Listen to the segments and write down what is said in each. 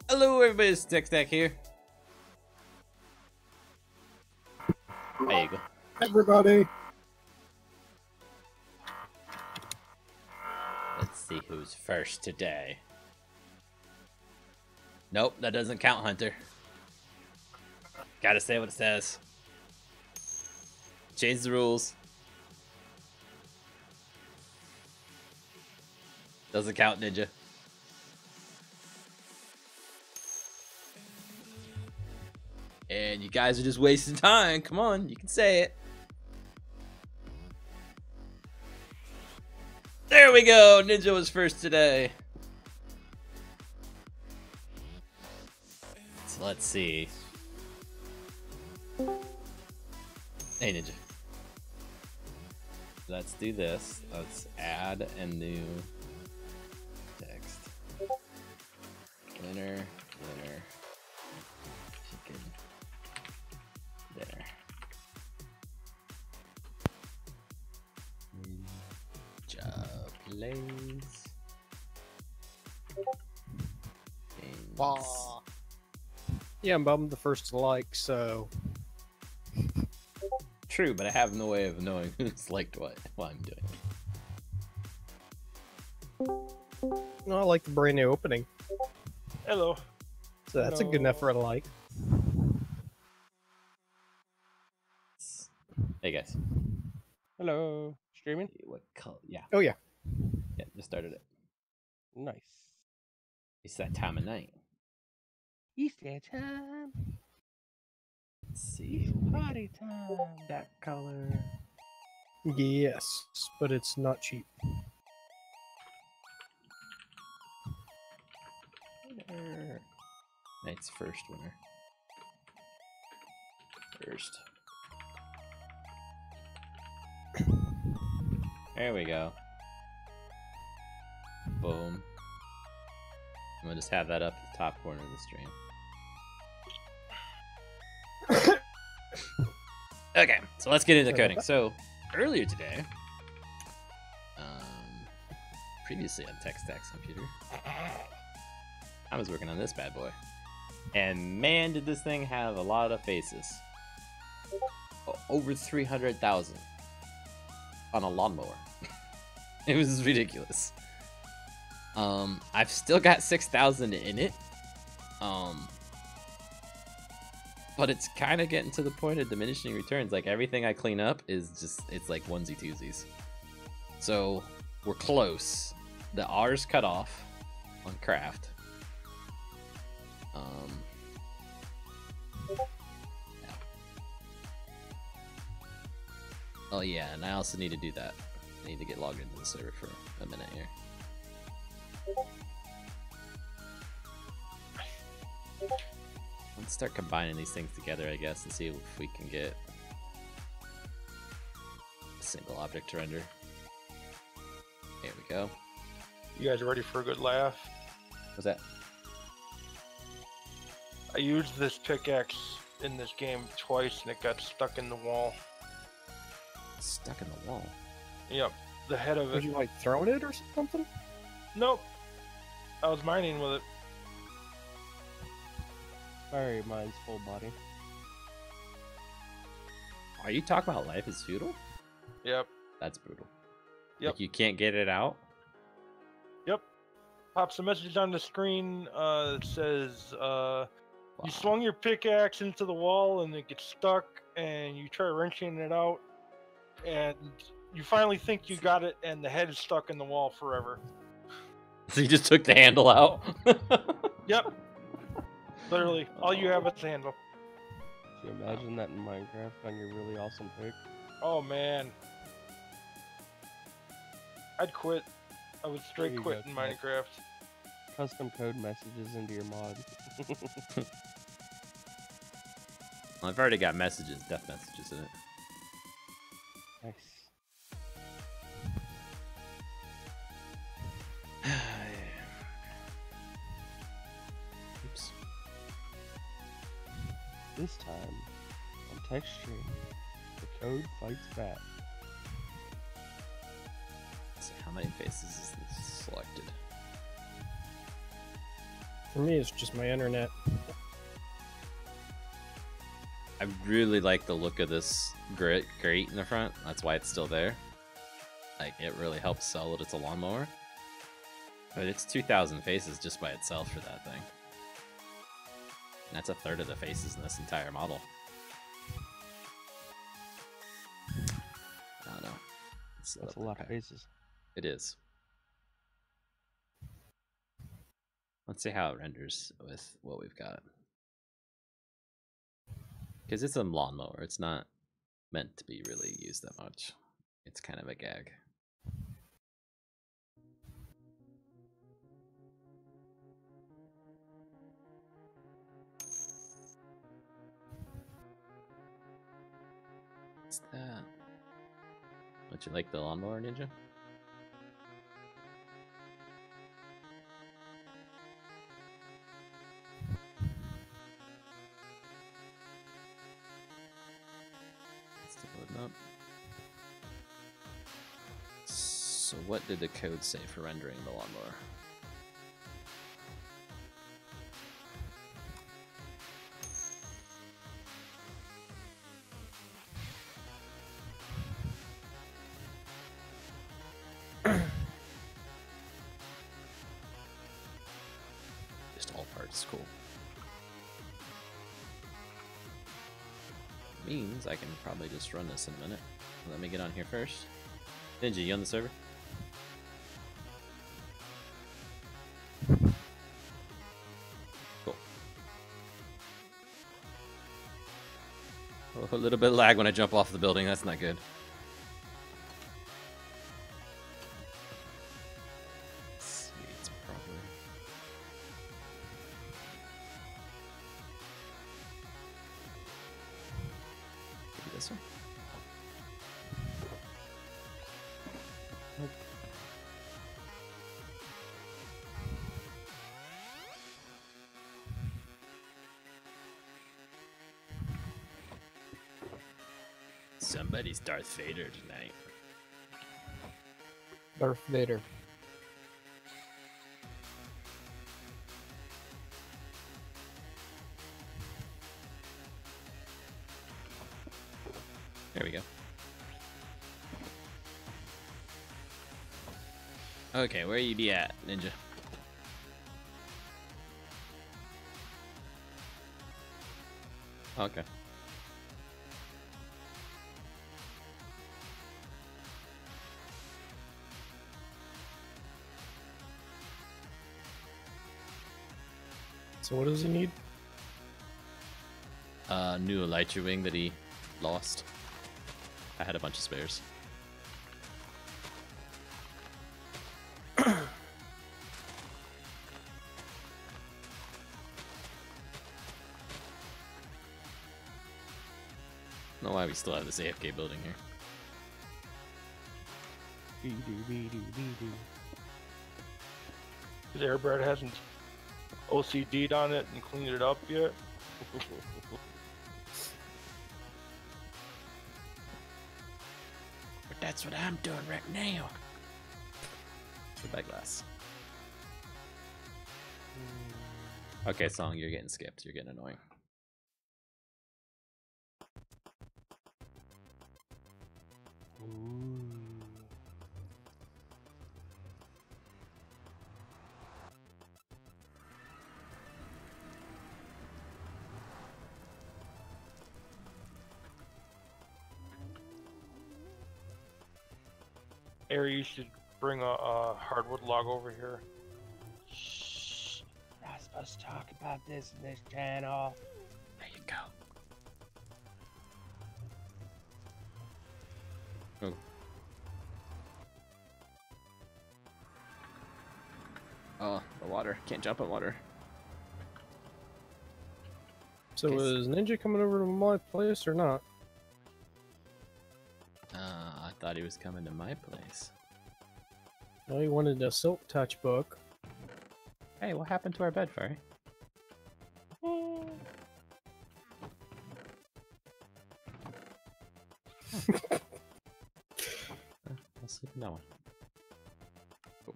Hello everybody, it's Techstack here. There you go. Everybody. Let's see who's first today. Nope, that doesn't count, Hunter. Gotta say what it says. Change the rules. Doesn't count, Ninja. And you guys are just wasting time. Come on, you can say it. There we go. Ninja was first today. So let's see. Hey, Ninja. Let's do this. Let's add a new text. Winner, winner, chicken dinner. Job plays. Games. Yeah, I'm the first to like, so. True, but I have no way of knowing who's liked what while I'm doing. No, I like the brand new opening. Hello. So that's a good enough for a like. Hey guys. Hello. Streaming? What color? Yeah. Oh, yeah. Yeah, just started it. Nice. It's that time of night. Easter time. Let's see. Party time. That color. Yes, but it's not cheap. Winner. Night's first winner. First. There we go. Boom. I'm gonna just have that up at the top corner of the stream. Okay, so let's get into coding. So earlier today, previously on TechStack's computer, I was working on this bad boy, and man, did this thing have a lot of faces. Over 300,000 on a lawnmower. It was ridiculous. I've still got 6,000 in it. But it's kind of getting to the point of diminishing returns. Like everything I clean up is just, it's like onesie twosies. So we're close. The R's cut off on craft. Yeah. Oh yeah, and I also need to do that. I need to get logged into the server for a minute here. Let's start combining these things together, I guess, and see if we can get a single object to render. Here we go. You guys ready for a good laugh? What's that? I used this pickaxe in this game twice and it got stuck in the wall. Stuck in the wall. Yep. The head of Was it. you like throwing it or something? Nope. I was mining with it. Sorry, mine's full body. Are you talking about life is futile? Yep. That's brutal. Yep. Like you can't get it out? Yep. Pops a message on the screen that says, you swung your pickaxe into the wall and it gets stuck, and you try wrenching it out, and you finally think you got it, and the head is stuck in the wall forever. So you just took the handle out? Yep. Literally, all you have is the handle. Can you imagine that in Minecraft on your really awesome pick? Oh man. I'd quit. I would straight There you quit go, in Cant. Minecraft. Custom code messages into your mod. Well, I've already got messages, death messages in it. Nice. Oops. This time, on TechStream, the code fights back. Let's see, how many faces is this selected? For me, it's just my internet. I really like the look of this grate in the front. That's why it's still there. Like, it really helps sell it. It's a lawnmower. But it's 2,000 faces just by itself for that thing. And that's a third of the faces in this entire model. I don't know. That's a lot of faces. It is. Let's see how it renders with what we've got. Because it's a lawnmower. It's not meant to be really used that much. It's kind of a gag. What's that? Don't you like the lawnmower, Ninja? Still loading up. So what did the code say for rendering the lawnmower? Just all parts, cool. Means I can probably just run this in a minute. Let me get on here first. Ninja, you on the server? Cool. Oh, a little bit of lag when I jump off the building. That's not good. Sweet, probably. Maybe this one? Nope. Somebody's Darth Vader tonight. Darth Vader. There we go. Okay, where you be at, Ninja? Okay. So what does he need? New elytra wing that he lost. I had a bunch of spares. I don't know why we still have this AFK building here. Because Airbrat hasn't OCD'd on it and cleaned it up yet. But that's what I'm doing right now. Goodbye, glass. Okay, Song, you're getting skipped. You're getting annoying. Air, you should bring a hardwood log over here. Shh. We're not supposed to talk about this in this channel. There you go. Oh. Oh, the water. Can't jump on water. So Okay, is Ninja coming over to my place or not? I thought he was coming to my place. Well, he wanted a Silk Touch book. Hey, what happened to our bed, Furry? I'll sleep in that one. Cool.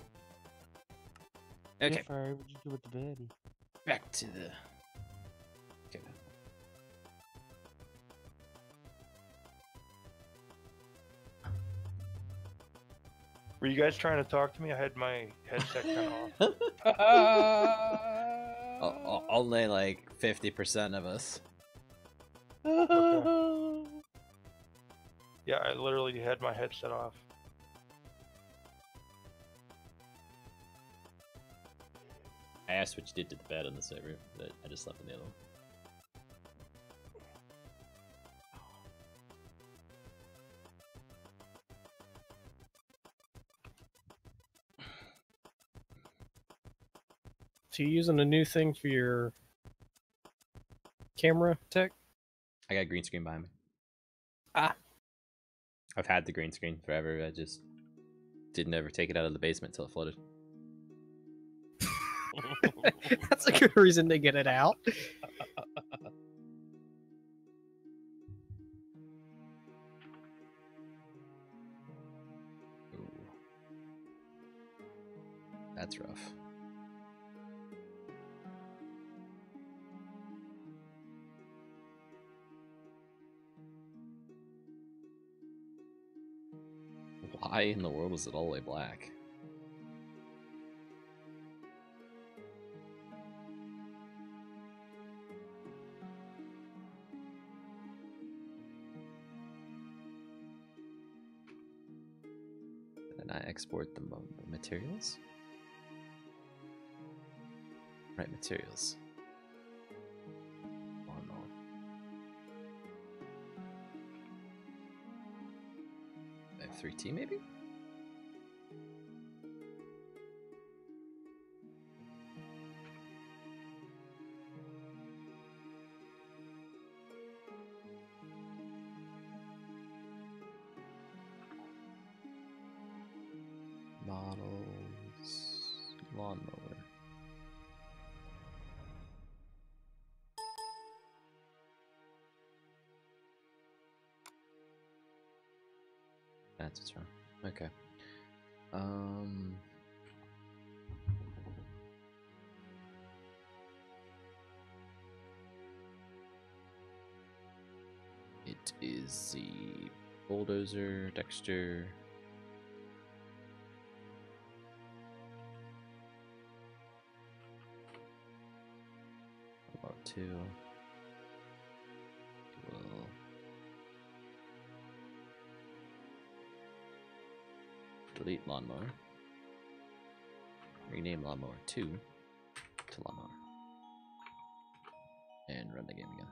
Okay. Yeah, Furry, what'd you do with the bed? Back to the. Okay. Were you guys trying to talk to me? I had my headset kind of off. Only like 50% of us. Okay. Yeah, I literally had my headset off. I asked what you did to the bed on the server, but I just slept in the other one. So you using a new thing for your camera tech? I got a green screen behind me. Ah. I've had the green screen forever. I just didn't ever take it out of the basement until it flooded. That's a good reason to get it out. Ooh. That's rough. Why in the world is it all the way black? Did I export the materials? Right, materials. Lawnmower. F3T maybe? Models, lawnmower. That's what's wrong. Okay. It is the Bulldozer, Dexter. About 2. Will delete Lawnmower. Rename Lawnmower 2 to Lawnmower. And run the game again.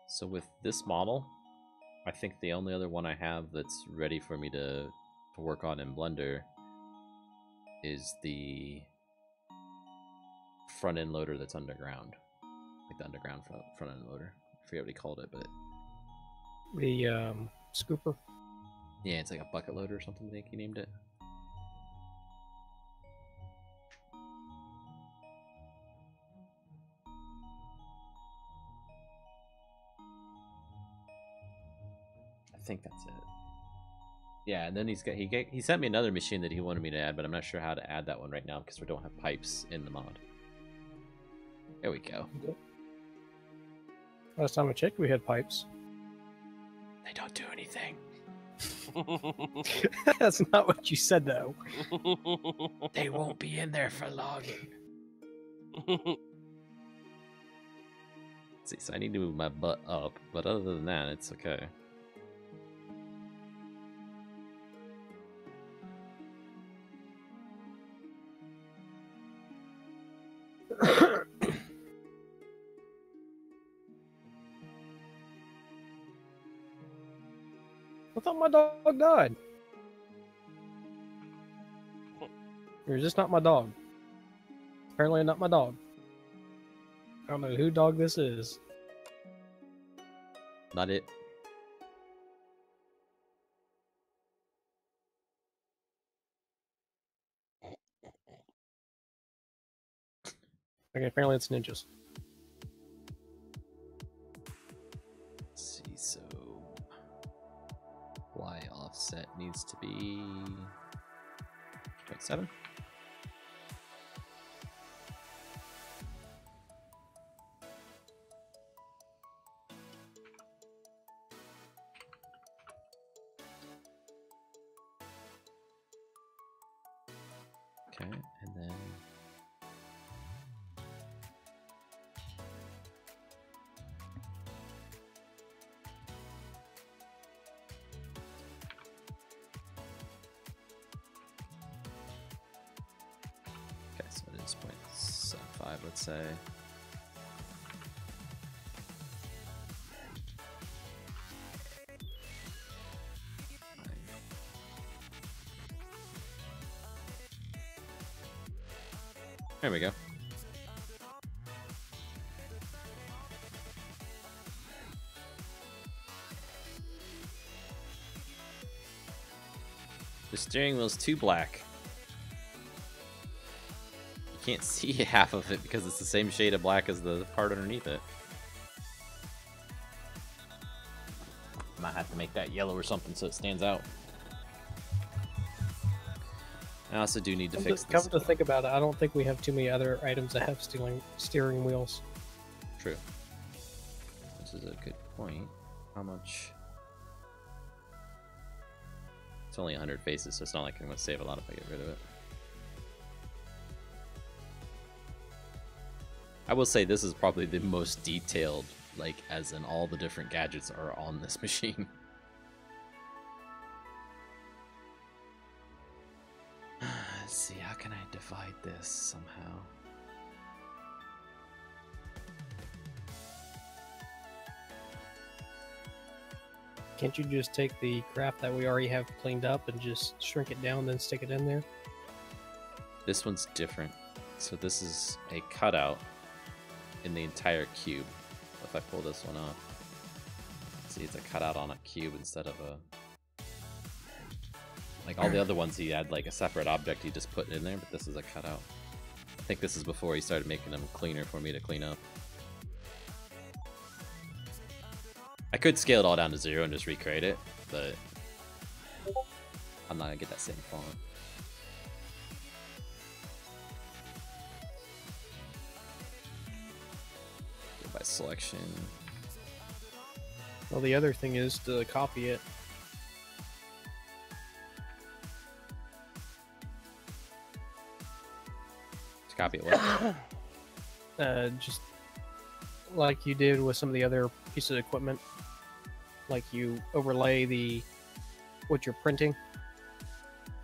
So with this model, I think the only other one I have that's ready for me to work on in Blender is the front end loader that's underground. Like the underground front end loader. I forget what he called it, but The scooper. yeah, it's like a bucket loader or something, I think he named it. I think that's it. Yeah, and then he sent me another machine that he wanted me to add, but I'm not sure how to add that one right now because we don't have pipes in the mod. There we go. Last time I checked, we had pipes. They don't do anything. That's not what you said, though. They won't be in there for logging. See, so I need to move my butt up, but other than that, it's okay. I thought my dog died. Or is this not my dog? Apparently not my dog. I don't know who dog this is. Not it. Okay, apparently it's ninjas. Let's see, so Y offset needs to be 6.7. Okay, and then okay, so it is 0.75, let's say. There we go. The steering wheel's too black. You can't see half of it because it's the same shade of black as the part underneath it. Might have to make that yellow or something so it stands out. I also do need to fix this. Come to think about it, I don't think we have too many other items that have steering wheels. True. This is a good point. How much? It's only 100 faces, so it's not like I'm going to save a lot if I get rid of it. I will say this is probably the most detailed, like, as in all the different gadgets are on this machine. Let's see, how can I divide this somehow? Can't you just take the craft that we already have cleaned up and just shrink it down, then stick it in there? This one's different. So this is a cutout in the entire cube. If I pull this one up, see, it's a cutout on a cube instead of a... Like all the other ones, he had like a separate object he just put in there, but this is a cutout. I think this is before he started making them cleaner for me to clean up. I could scale it all down to 0 and just recreate it, but I'm not gonna get that same font. Go by selection. Well, the other thing is to copy it. Copy it what? Just like you did with some of the other pieces of equipment. Like you overlay what you're printing.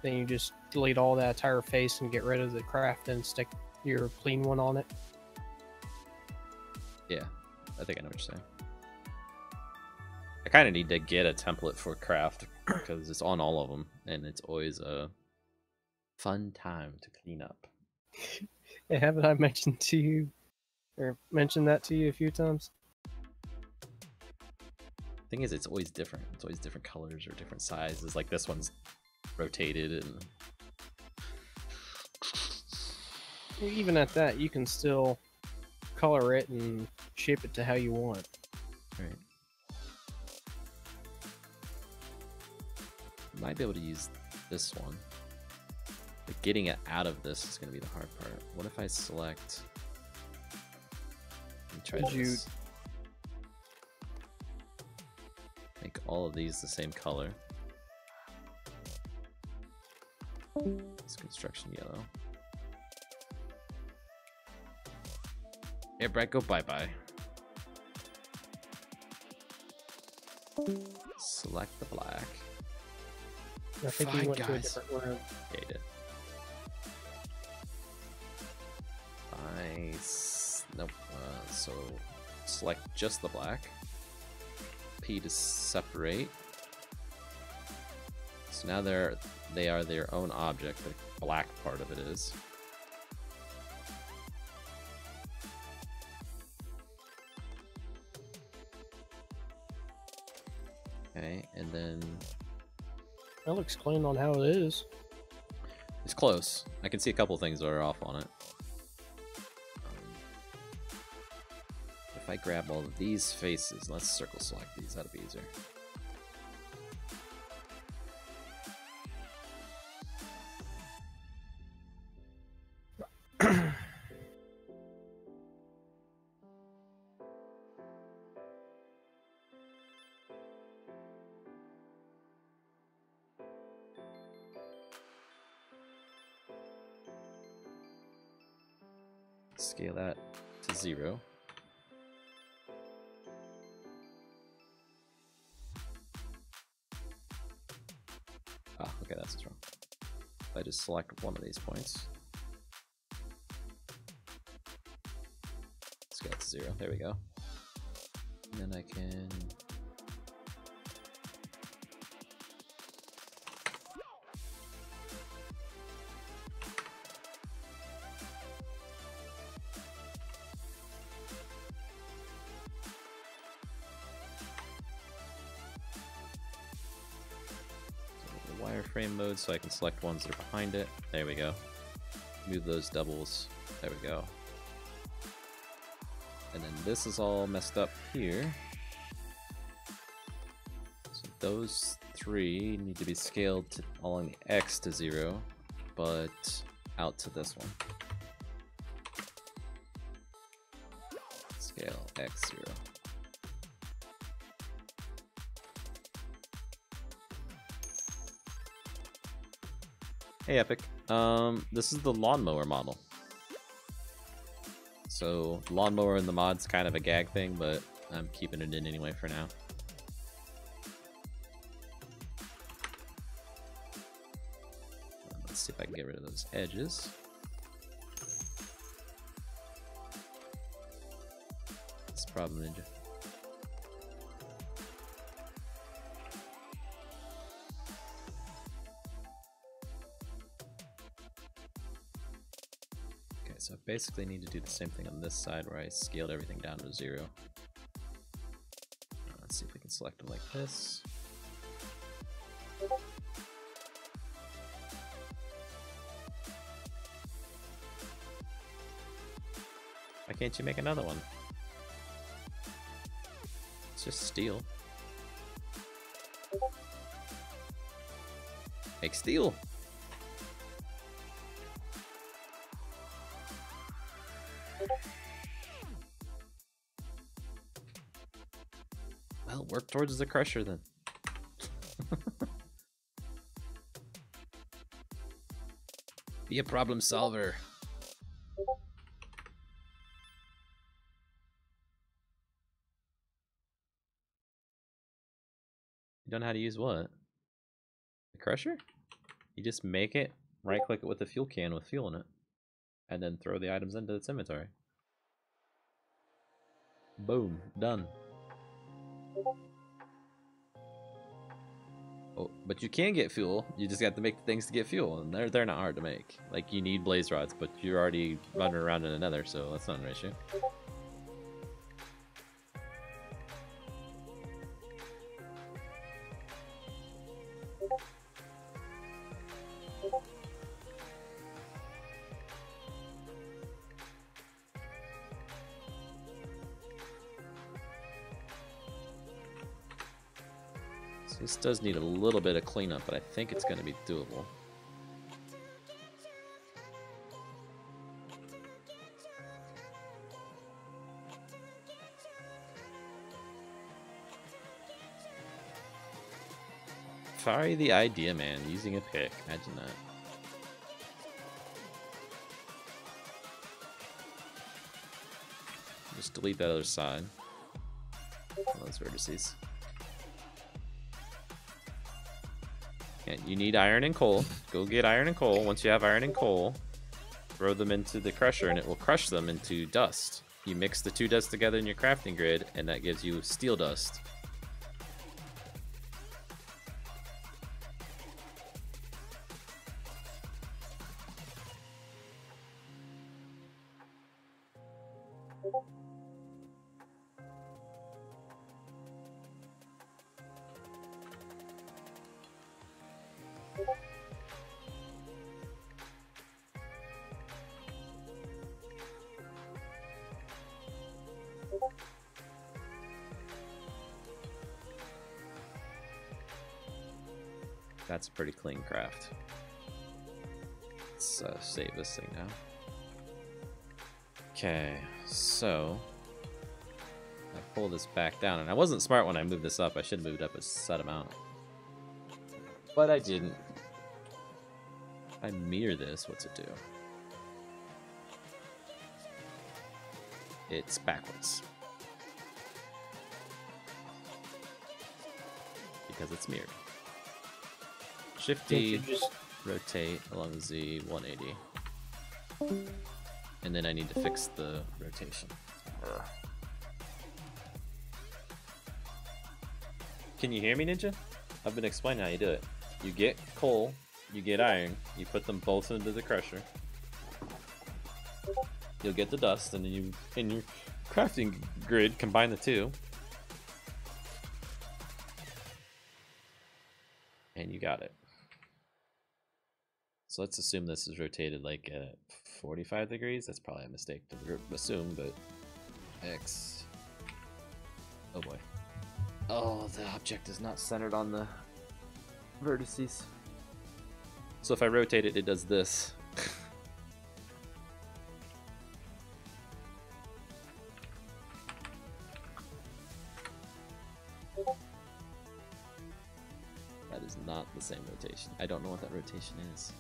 Then you just delete all that entire face and get rid of the craft and stick your clean one on it. Yeah, I think I know what you're saying. I kind of need to get a template for craft because it's on all of them and it's always a fun time to clean up. Hey, haven't I mentioned to you, or mentioned that to you a few times? Thing is, it's always different. It's always different colors or different sizes. Like this one's rotated, and Even at that, you can still color it and shape it to how you want. right. Might be able to use this one. But getting it out of this is going to be the hard part. What if I select? Let me try this. Make all of these the same color. It's construction yellow. Airbrat, go bye-bye. Select the black. I think we went to a different room. Yeah, you did. Nope. So select just the black. P to separate. So now they are their own object. The black part of it is. Okay, and then That looks clean on how it is. it's close. I can see a couple things that are off on it. If I grab all of these faces, let's circle select these, that'll be easier. Scale that to 0. Ah, okay, that's what's wrong. If I just select one of these points. Scale it to 0. There we go. And then I can... wireframe mode so I can select ones that are behind it. There we go. Move those doubles. There we go. And then this is all messed up here. So those 3 need to be scaled to along the X to 0, but out to this one. Scale X 0. Hey Epic, this is the Lawnmower model. So Lawnmower in the mod's kind of a gag thing, but I'm keeping it in anyway for now. Let's see if I can get rid of those edges. It's a problem, Ninja. So I basically need to do the same thing on this side where I scaled everything down to 0. Let's see if we can select them like this. Why can't you make another one? It's just steel. Make steel! Well, work towards the crusher then. Be a problem solver. You don't know how to use what? The crusher? You just make it, right click it with the fuel can with fuel in it, and then throw the items into its inventory. Boom, done. Oh, but you can get fuel. You just got to make the things to get fuel, and they're not hard to make. Like, you need blaze rods, but you're already running around in another, so that's not an issue. This does need a little bit of cleanup, but I think it's going to be doable. Sorry, the idea, man. Using a pick. Imagine that. Just delete that other side. All those vertices. Yeah, you need iron and coal. Go get iron and coal. Once you have iron and coal, throw them into the crusher and it will crush them into dust. You mix the 2 dusts together in your crafting grid and that gives you steel dust. That's a pretty clean craft. Let's save this thing now. Okay, so I pull this back down, and I wasn't smart when I moved this up. I should have moved up a set amount, but I didn't. If I mirror this, what's it do? it's backwards. Because it's mirrored. Shift D, just rotate along the Z 180. And then I need to fix the rotation. Can you hear me, Ninja? I've been explaining how you do it. You get coal, you get iron, you put them both into the crusher. You'll get the dust, and then you, in your crafting grid, combine the two. And you got it. So let's assume this is rotated like at 45 degrees. That's probably a mistake to assume, but X. Oh boy. Oh, the object is not centered on the vertices. So if I rotate it, it does this. That is not the same rotation. I don't know what that rotation is.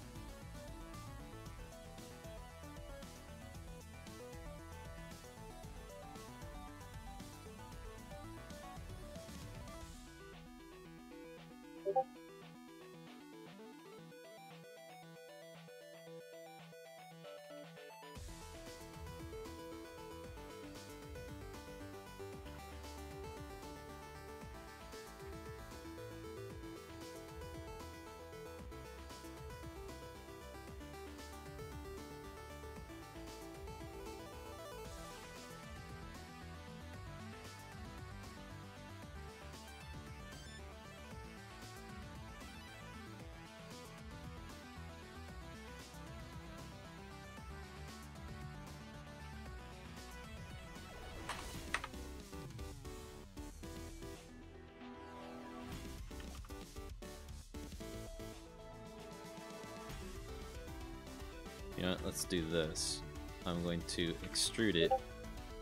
You know what, let's do this. I'm going to extrude it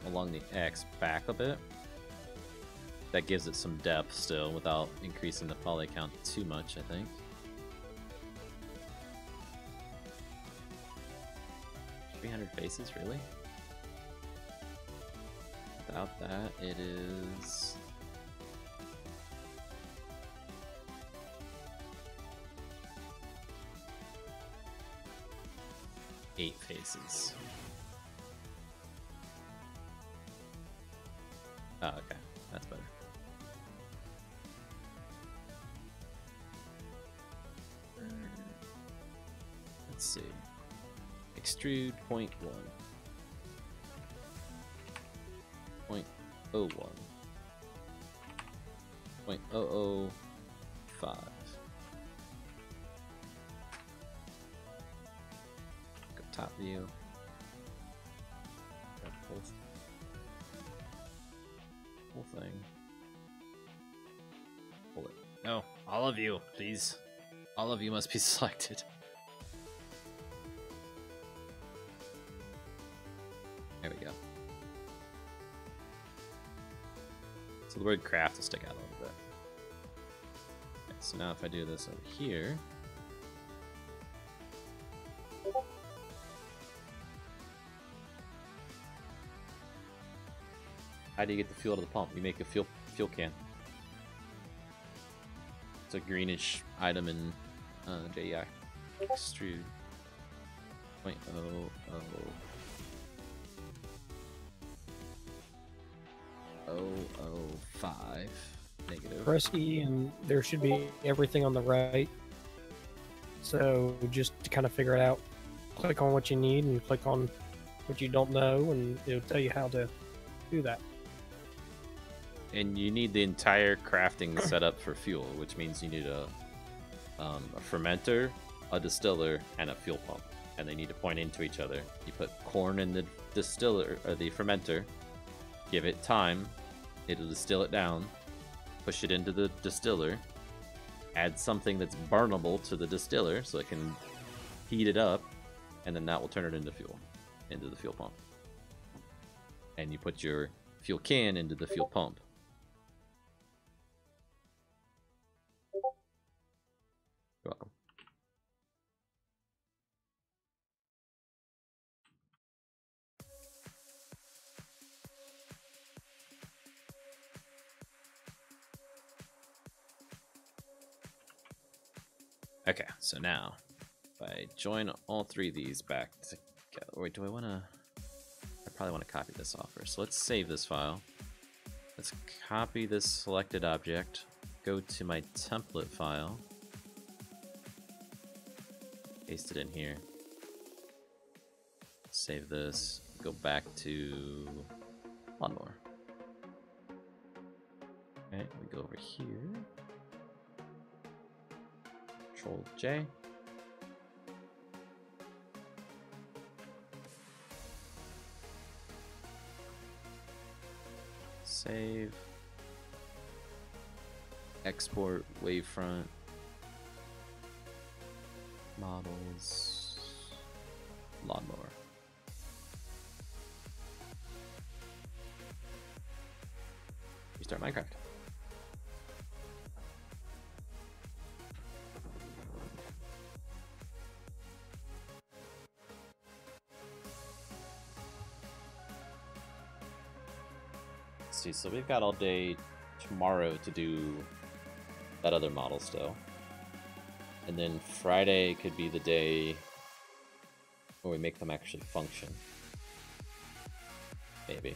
along the X back a bit. That gives it some depth still without increasing the poly count too much, I think. $300 faces, really? Without that, it is... $8 faces. Oh, okay. That's better. Let's see. Extrude 0.1. 0.01. 0.005. Go top view. Got whole thing. Pull it. No, all of you, please. All of you must be selected. There we go. So the word craft will stick out a little bit. Okay, so now if I do this over here, how do you get the fuel to the pump? You make a fuel can. It's a greenish item in JEI. Extrude 0.00. 0.005 negative. Press E and there should be everything on the right. So just to kind of figure it out, click on what you need and click on what you don't know, and it'll tell you how to do that. And you need the entire crafting setup for fuel, which means you need a fermenter, a distiller, and a fuel pump, and they need to point into each other. You put corn in the distiller or the fermenter, give it time, it'll distill it down, push it into the distiller, add something that's burnable to the distiller so it can heat it up, and then that will turn it into fuel, into the fuel pump. And you put your fuel can into the fuel pump. You're welcome. Okay, so now if I join all three of these back together, wait, do I want to? I probably want to copy this off first. So let's save this file. Let's copy this selected object. Go to my template file. Paste it in here. Save this. Go back to Lawnmower. Okay, we go over here. Control J. Save. Export wavefront. Models. Lawnmower. Restart Minecraft. Let's see, so we've got all day tomorrow to do that other model still. And then Friday could be the day where we make them actually function. Maybe.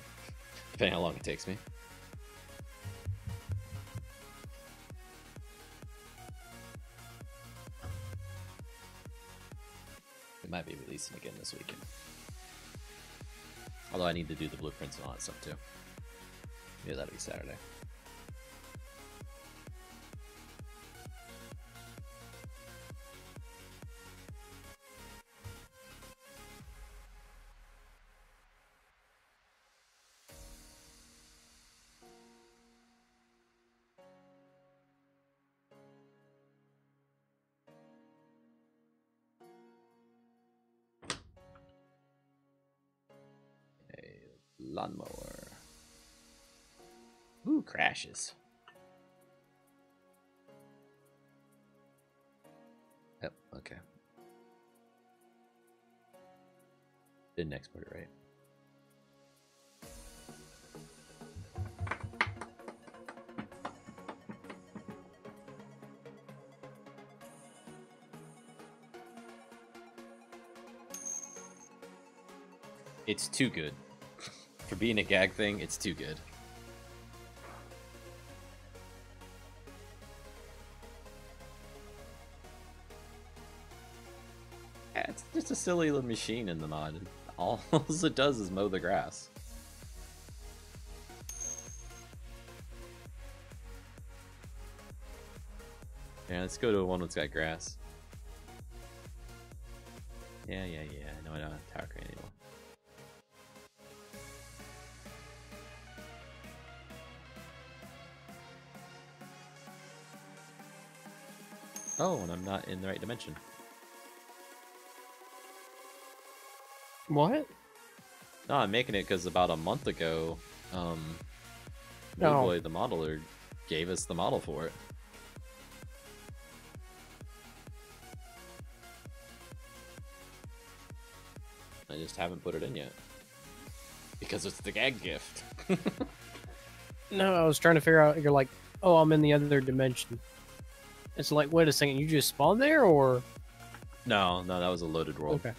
Depending on how long it takes me. We might be releasing again this weekend. Although I need to do the blueprints and all that stuff too. Yeah, that'll be Saturday. Lawnmower. Ooh, crashes. Yep, okay. Didn't export it right. It's too good. For being a gag thing, it's too good. Yeah, it's just a silly little machine in the mod. All it does is mow the grass. Yeah, let's go to one that's got grass. Yeah. No, I don't have tower crane anymore. Oh, and I'm not in the right dimension. What? No, I'm making it because about a month ago, No. Boy, the modeler, gave us the model for it. I just haven't put it in yet. Because it's the gag gift. No, I was trying to figure out. You're like, oh, I'm in the other dimension. It's like, wait a second, you just spawned there, or? No, that was a loaded world. Okay.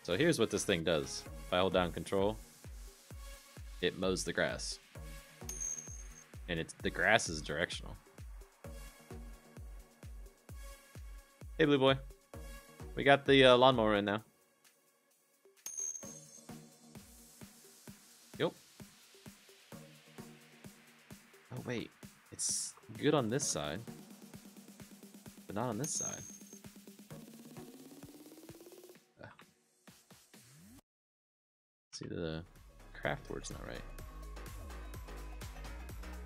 So here's what this thing does. If I hold down control, it mows the grass. And the grass is directional. Hey, Blue Boy. We got the lawnmower in now. Yep. Oh, wait. It's good on this side, but not on this side. See, the craft word's not right.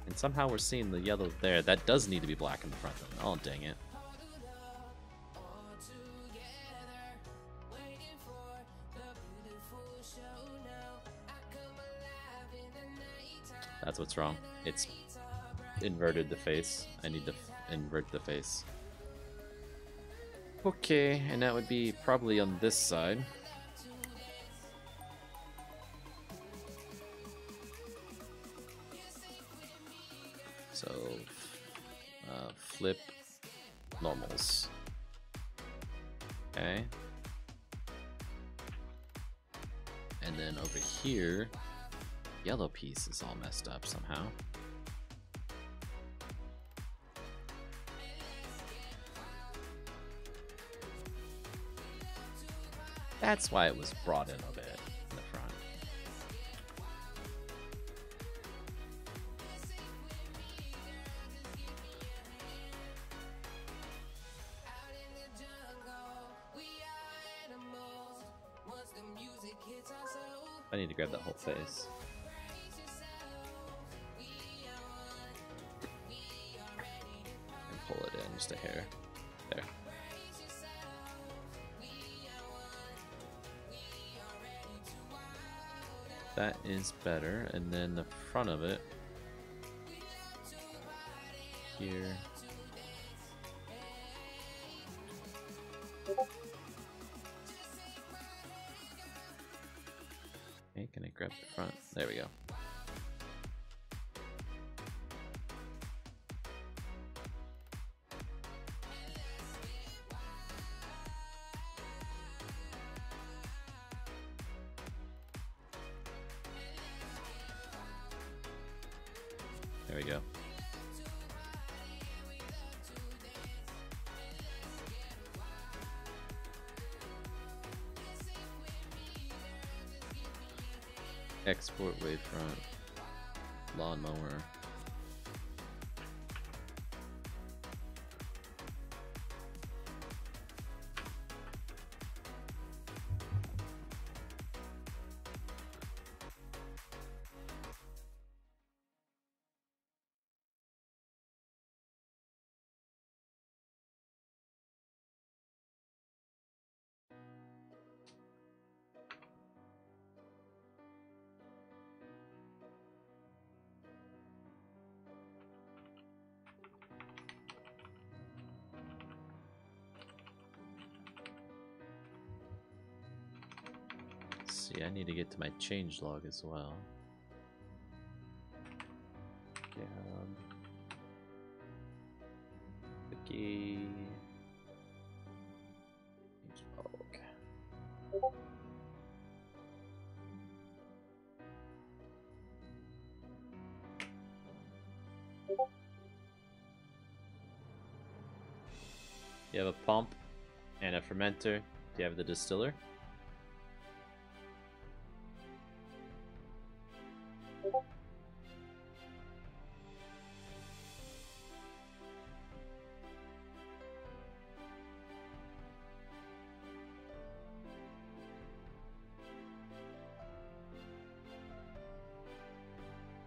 And somehow we're seeing the yellow there. That does need to be black in the front though. Oh, dang it. That's what's wrong. It's inverted the face. I need to invert the face. Okay, and that would be probably on this side. So, flip normals. Okay. And then over here, yellow piece is all messed up somehow. That's why it was brought in a bit in the front. I need to grab that whole face. And pull it in just a hair. There. That is better. And then the front of it here. Okay, can I grab the front? There we go. There we go. Export wavefront, lawnmower. See, I need to get to my change log as well. Wiki. Change log. You have a pump and a fermenter. Do you have the distiller?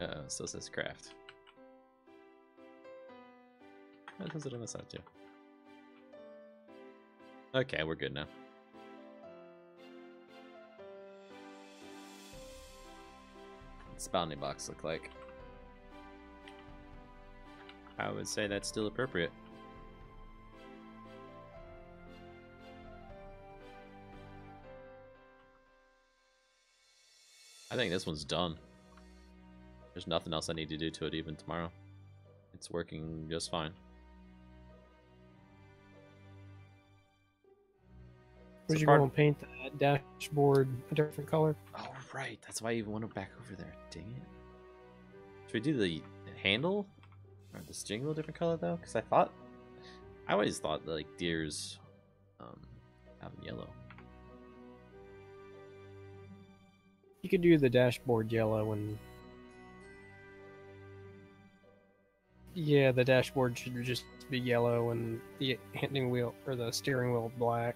Uh-oh, still says craft. That does it on the side too. Okay, we're good now. What's the bounding box look like? I would say that's still appropriate. I think this one's done. There's nothing else I need to do to it even tomorrow. It's working just fine. Would you go and paint that dashboard a different color? Oh, right. That's why I even went back over there. Dang it. Should we do the handle? Or the steering wheel a different color, though? Because I always thought that, like, deers have yellow. You could do the dashboard yellow and... Yeah, the dashboard should just be yellow and the handling wheel or the steering wheel black.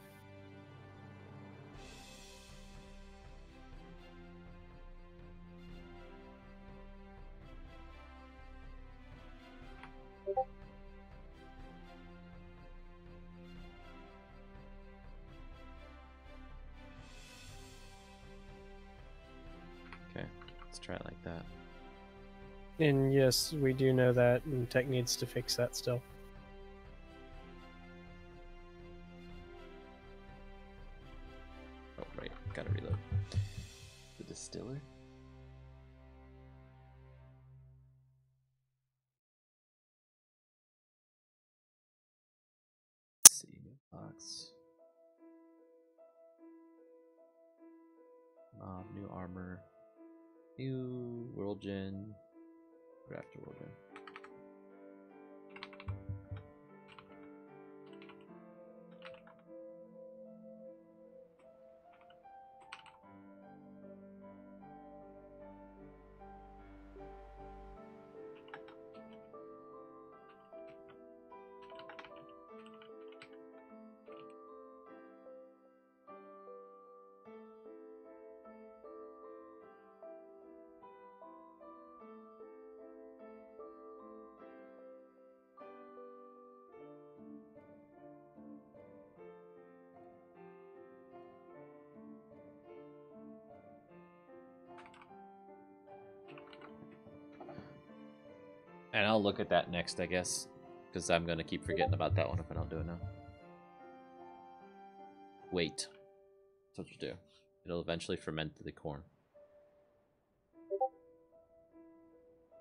Okay, let's try it like that. And yes, we do know that, and tech needs to fix that still. Oh, right. Gotta reload. The distiller? New armor. New world gen. After world gen. And I'll look at that next, I guess, because I'm going to keep forgetting about that one if I don't do it now. Wait. That's what you do. It'll eventually ferment the corn.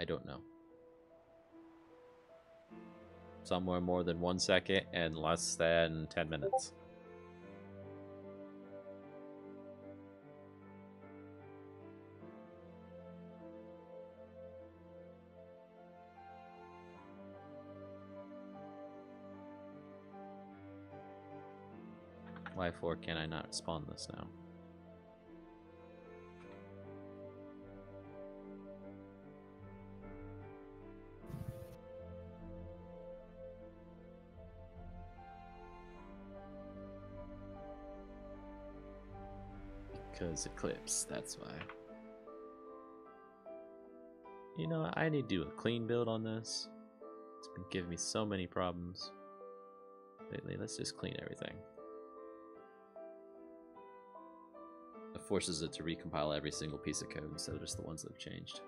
I don't know. Somewhere more than 1 second and less than 10 minutes. Why for can I not spawn this now? Because Eclipse, that's why. You know, I need to do a clean build on this. It's been giving me so many problems lately. Let's just clean everything. It forces it to recompile every single piece of code instead of just the ones that have changed.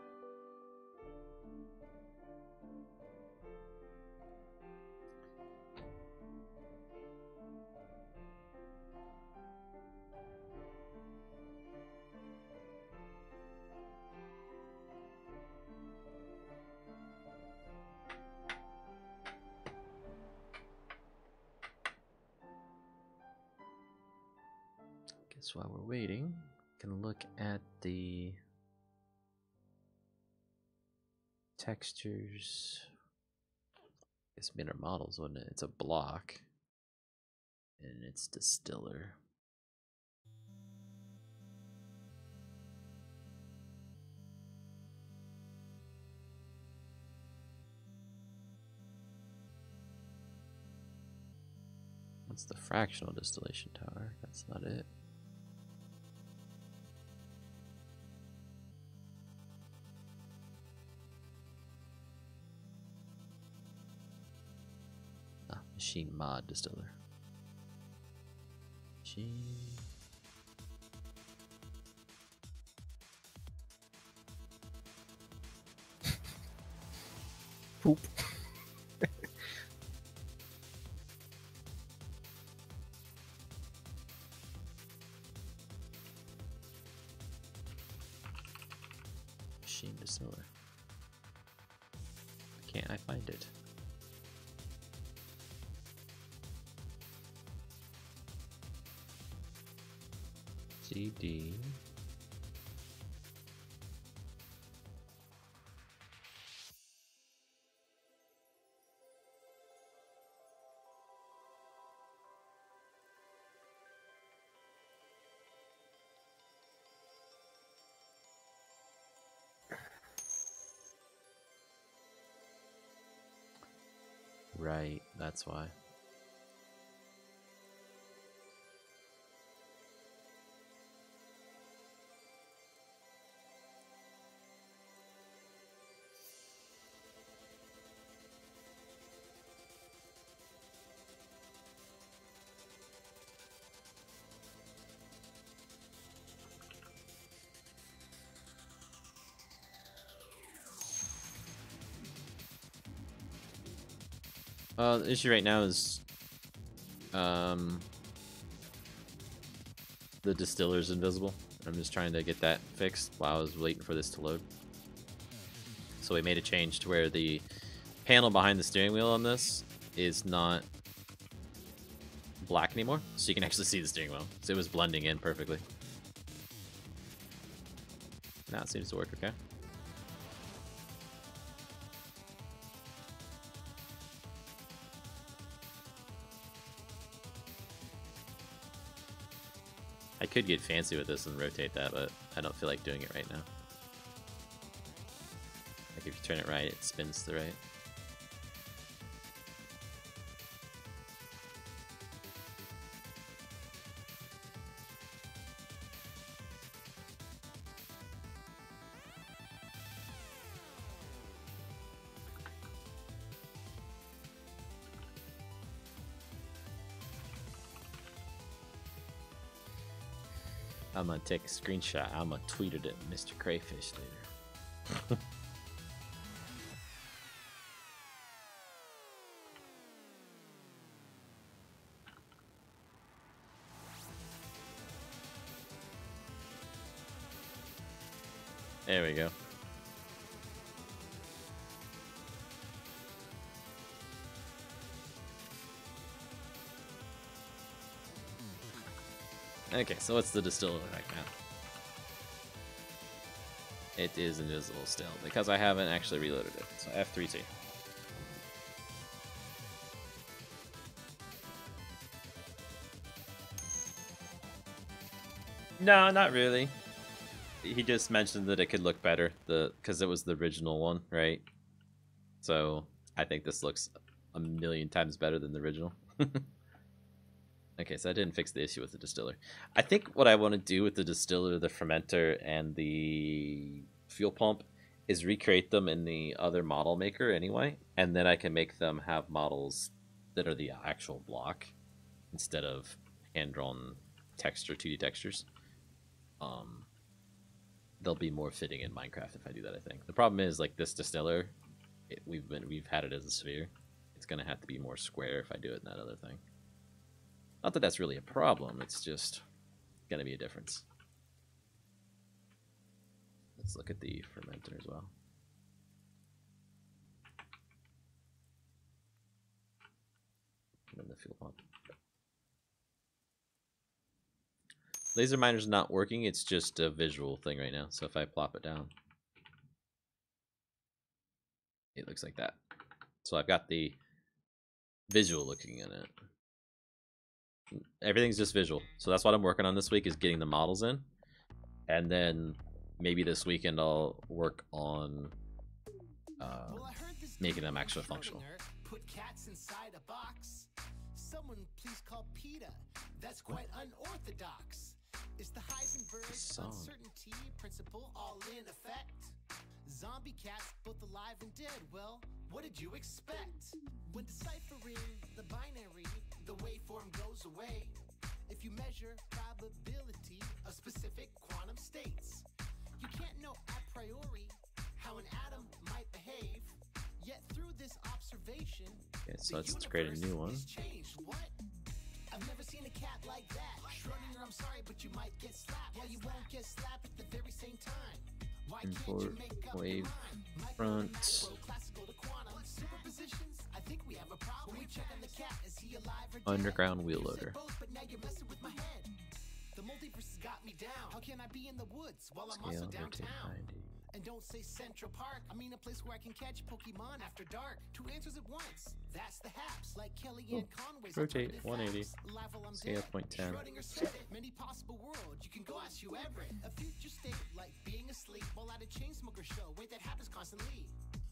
Guess while we're waiting, we can look at the textures. It's minor models, wasn't it? It's a block, and it's Distiller. What's the fractional distillation tower? That's not it. Machine mod distiller. Machine. Poop. Machine distiller. Can't I find it? CD. Right, that's why. The issue right now is the distiller's invisible. I'm just trying to get that fixed while I was waiting for this to load. So we made a change to where the panel behind the steering wheel on this is not black anymore, so you can actually see the steering wheel. So it was blending in perfectly. Now it seems to work okay. I could get fancy with this and rotate that, but I don't feel like doing it right now. Like if you turn it right, it spins to the right. I'm gonna take a screenshot. I'm gonna tweet it at Mr. Crayfish later. There we go. Okay, so what's the distiller right now? It is invisible still, because I haven't actually reloaded it. So F3T. No, not really. He just mentioned that it could look better, because it was the original one, right? So I think this looks a million times better than the original. Okay, so I didn't fix the issue with the distiller. I think what I want to do with the distiller, the fermenter, and the fuel pump is recreate them in the other model maker anyway, and then I can make them have models that are the actual block instead of hand-drawn texture, 2D textures. They'll be more fitting in Minecraft if I do that, I think. The problem is, like, this distiller, we've had it as a sphere. It's gonna have to be more square if I do it in that other thing. Not that that's really a problem, it's just gonna be a difference. Let's look at the fermenter as well. And then the fuel pump. Laser miner's not working, it's just a visual thing right now. So if I plop it down, it looks like that. So I've got the visual looking in it. Everything's just visual. So that's what I'm working on this week, is getting the models in. And then maybe this weekend I'll work on making them actually functional. Put cats inside a box. Someone please call PETA. That's quite unorthodox. Is the Heisenberg uncertainty principle all in effect? Zombie cats, both alive and dead. Well, what did you expect? When deciphering the binary, the waveform goes away. If you measure probability of specific quantum states, you can't know a priori how an atom might behave. Yet through this observation, okay, so let's create a new one. What? I've never seen a cat like that. Schrodinger, I'm sorry, but you might get slapped. Yeah, you won't get slapped at the very same time. Why import wave front. Superpositions? I think we have a problem. When we check on the cat, is he alive or dead? Underground wheel loader. But now you're messing with my head. The multiverse has got me down. How can I be in the woods while I'm also downtown? And don't say Central Park. I mean a place where I can catch Pokemon after dark. Two answers at once. That's the haps. Like Kellyanne Conway's rotate 180. See at point 10. Many possible worlds. You can go ask you Everett. A future state like being asleep while at a chain smoker show. Wait, that happens constantly.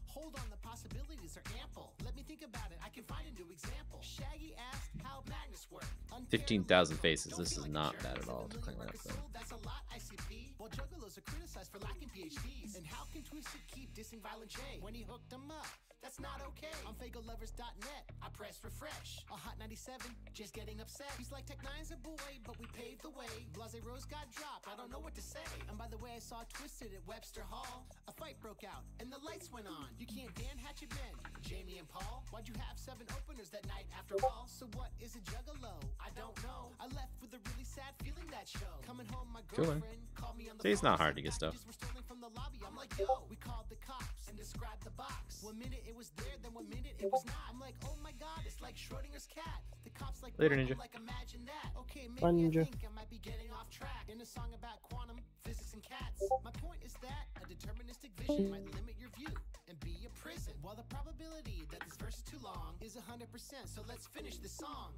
Hold on, the possibilities are ample. Let me think about it. I can find a new example. Shaggy asked how magnets work. 15,000 faces. This is not bad at all to clean up though. That's a lot, ICP. While juggalos are criticized for lacking PhDs. And how can Twisted keep dissing Violent J when he hooked them up? That's not okay. On FagoLovers.net, I press refresh. On Hot 97, just getting upset. He's like, Tech9's a boy, but we paved the way. Blase Rose got dropped, I don't know what to say. And by the way, I saw Twisted at Webster Hall. A fight broke out, and the lights went on. You can't Dan Hatchet Men, Jamie and Paul. Why'd you have 7 openers that night after all? So what is a juggalo? I don't know. I left with a really sad feeling that show. Coming home, my girlfriend called me on the phone. See, it's not hard to get stuff. We're stealing from the lobby. I'm like, yo, we called the cops and described the box. 1 minute it was there, then 1 minute it was not. I'm like, oh my god, it's like Schrodinger's cat. The cops like, later, Ninja. Like imagine that. Okay, maybe Bye, Ninja. I think I might be getting off track. In a a song about quantum physics and cats. My point is that a deterministic vision might limit your view and be a prison. While the probability that this verse is too long is 100%, so let's finish the song.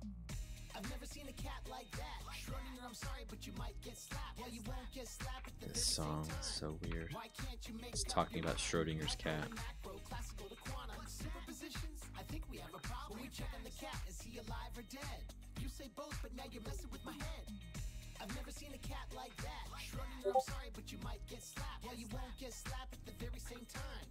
I've never seen a cat like that. Schrodinger, I'm sorry, but you might get slapped. Well, you won't get slapped at the This song is so weird. Why can't you make It's talking about Schrodinger's cat. macro, classical to quantum superpositions? I think we have a problem. We check on the cat. Is he alive or dead? You say both, but now you're messing with my head. I've never seen a cat like that. Schrodinger, I'm sorry, but you might get slapped. Well, you won't get slapped at the very same time.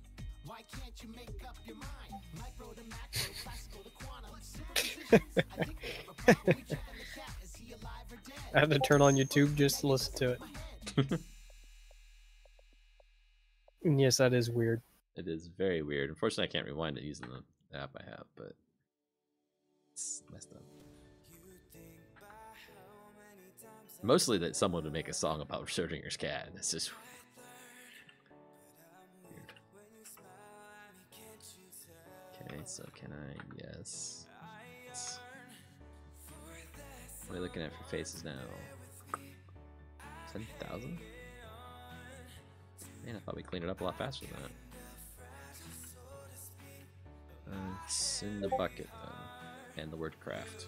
Why can't you make up your mind? Micro to macro, classical to quantum superpositions. I think we have a problem. We check on the cat. Is he alive or dead? I had to turn on YouTube just to listen to it. And yes, that is weird. It is very weird. Unfortunately, I can't rewind it using the app I have, but it's messed up. Mostly that someone would make a song about Schrodinger's cat. It's just weird. Okay, so can I? Yes. What are we looking at for faces now? 10,000? Man, I thought we cleaned it up a lot faster than that. It's in the bucket though, and the word craft.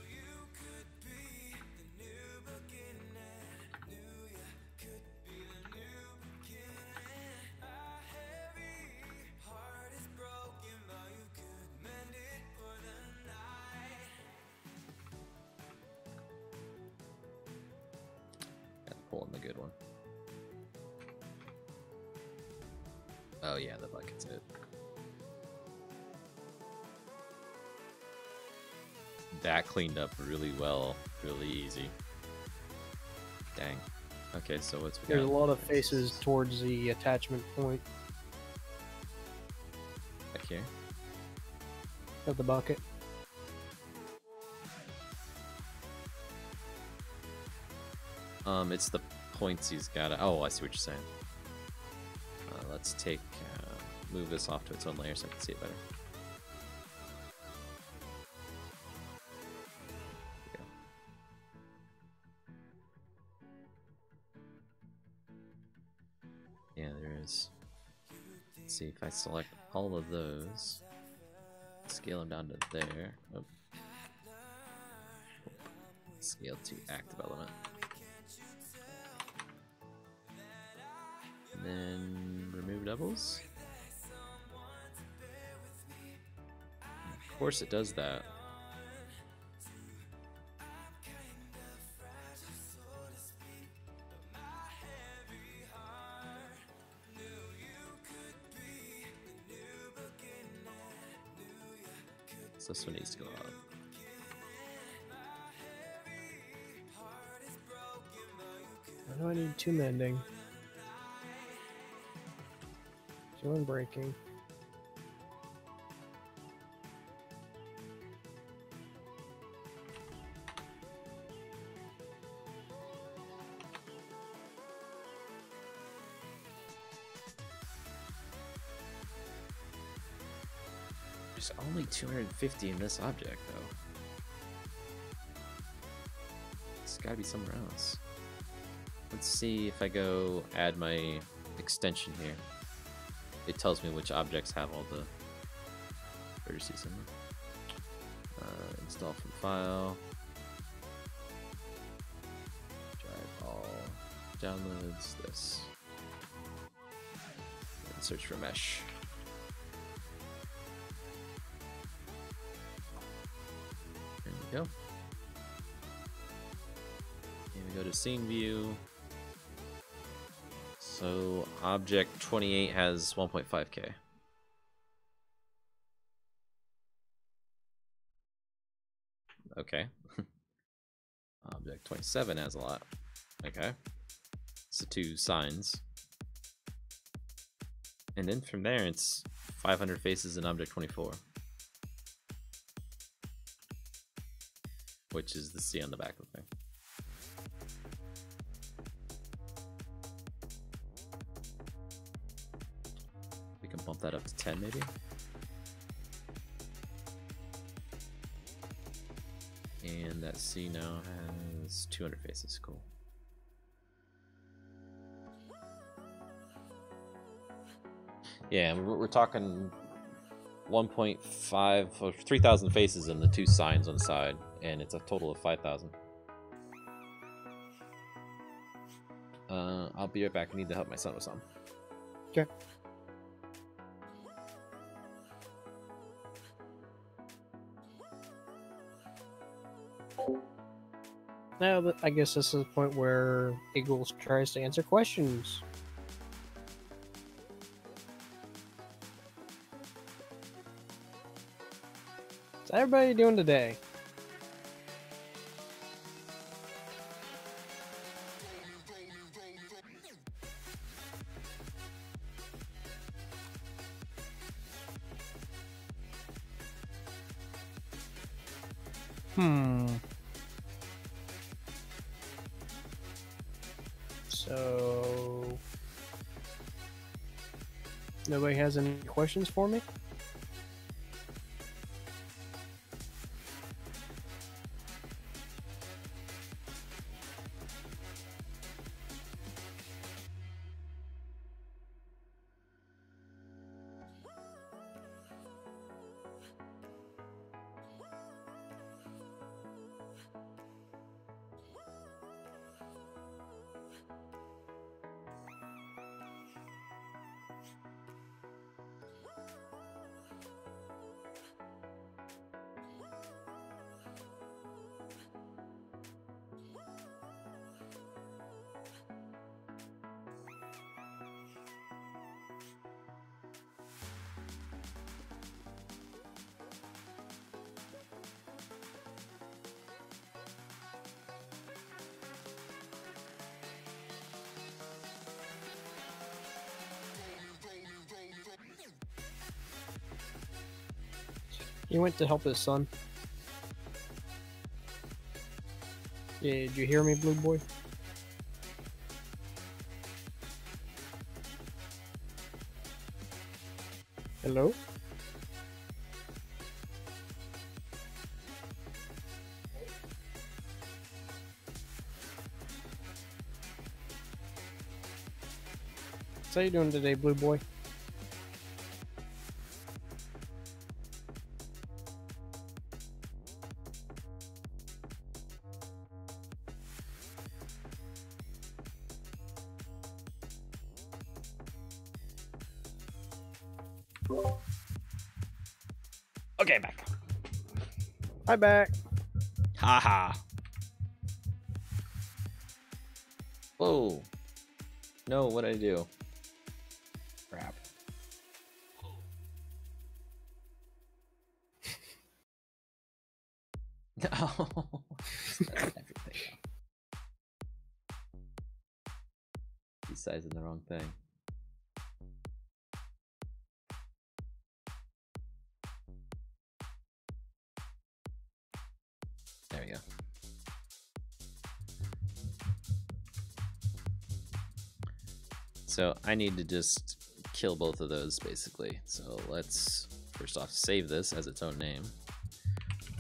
Pulling the good one. Oh yeah, the bucket's it. That cleaned up really well, really easy. Dang. Okay, so what's we got? There's a lot of faces towards the attachment point Back here. of the bucket. It's the points he's got. Oh, I see what you're saying. Let's take, move this off to its own layer so I can see it better. There we go. Yeah, there is. Let's see if I select all of those, scale them down to there. Oh. Scale to active element. And then remove doubles. Of course it does that. So this one needs to go up. Why do I need two mending? Two unbreaking. There's only 250 in this object, though. It's gotta be somewhere else. Let's see if I go add my extension here. It tells me which objects have all the vertices in them. Install from file. Drive all downloads. This. And search for mesh. There we go. And we go to scene view. So object 28 has 1.5k. Okay. Object 27 has a lot. Okay. So 2 signs. And then from there it's 500 faces in object 24. Which is the C on the back of the thing. We can bump that up to 10 maybe. And that C now has 200 faces. Cool. Yeah, we're talking 1.5 or 3,000 faces and the 2 signs on the side, and it's a total of 5,000. I'll be right back. I need to help my son with something. Okay. Now, I guess this is the point where Eagles tries to answer questions. What's everybody doing today? So, nobody has any questions for me? He went to help his son. Yeah, did you hear me, Blue Boy? Hello? How you doing today, Blue Boy? Okay, back. Hi, back. Haha. Whoa. No, what did I do? Crap. No. Everything. He's sizing the wrong thing. There we go. So I need to just kill both of those basically. So let's first off save this as its own name.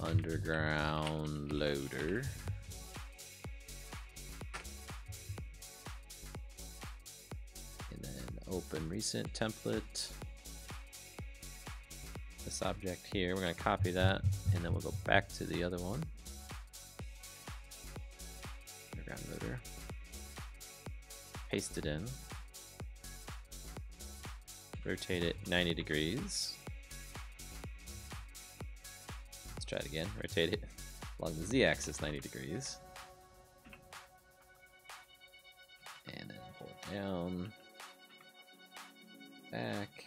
Underground loader. And then open recent template. This object here, we're going to copy that and then we'll go back to the other one. Underground loader. Paste it in. Rotate it 90 degrees. Let's try it again. Rotate it along the z-axis 90 degrees. And then pull it down. Back.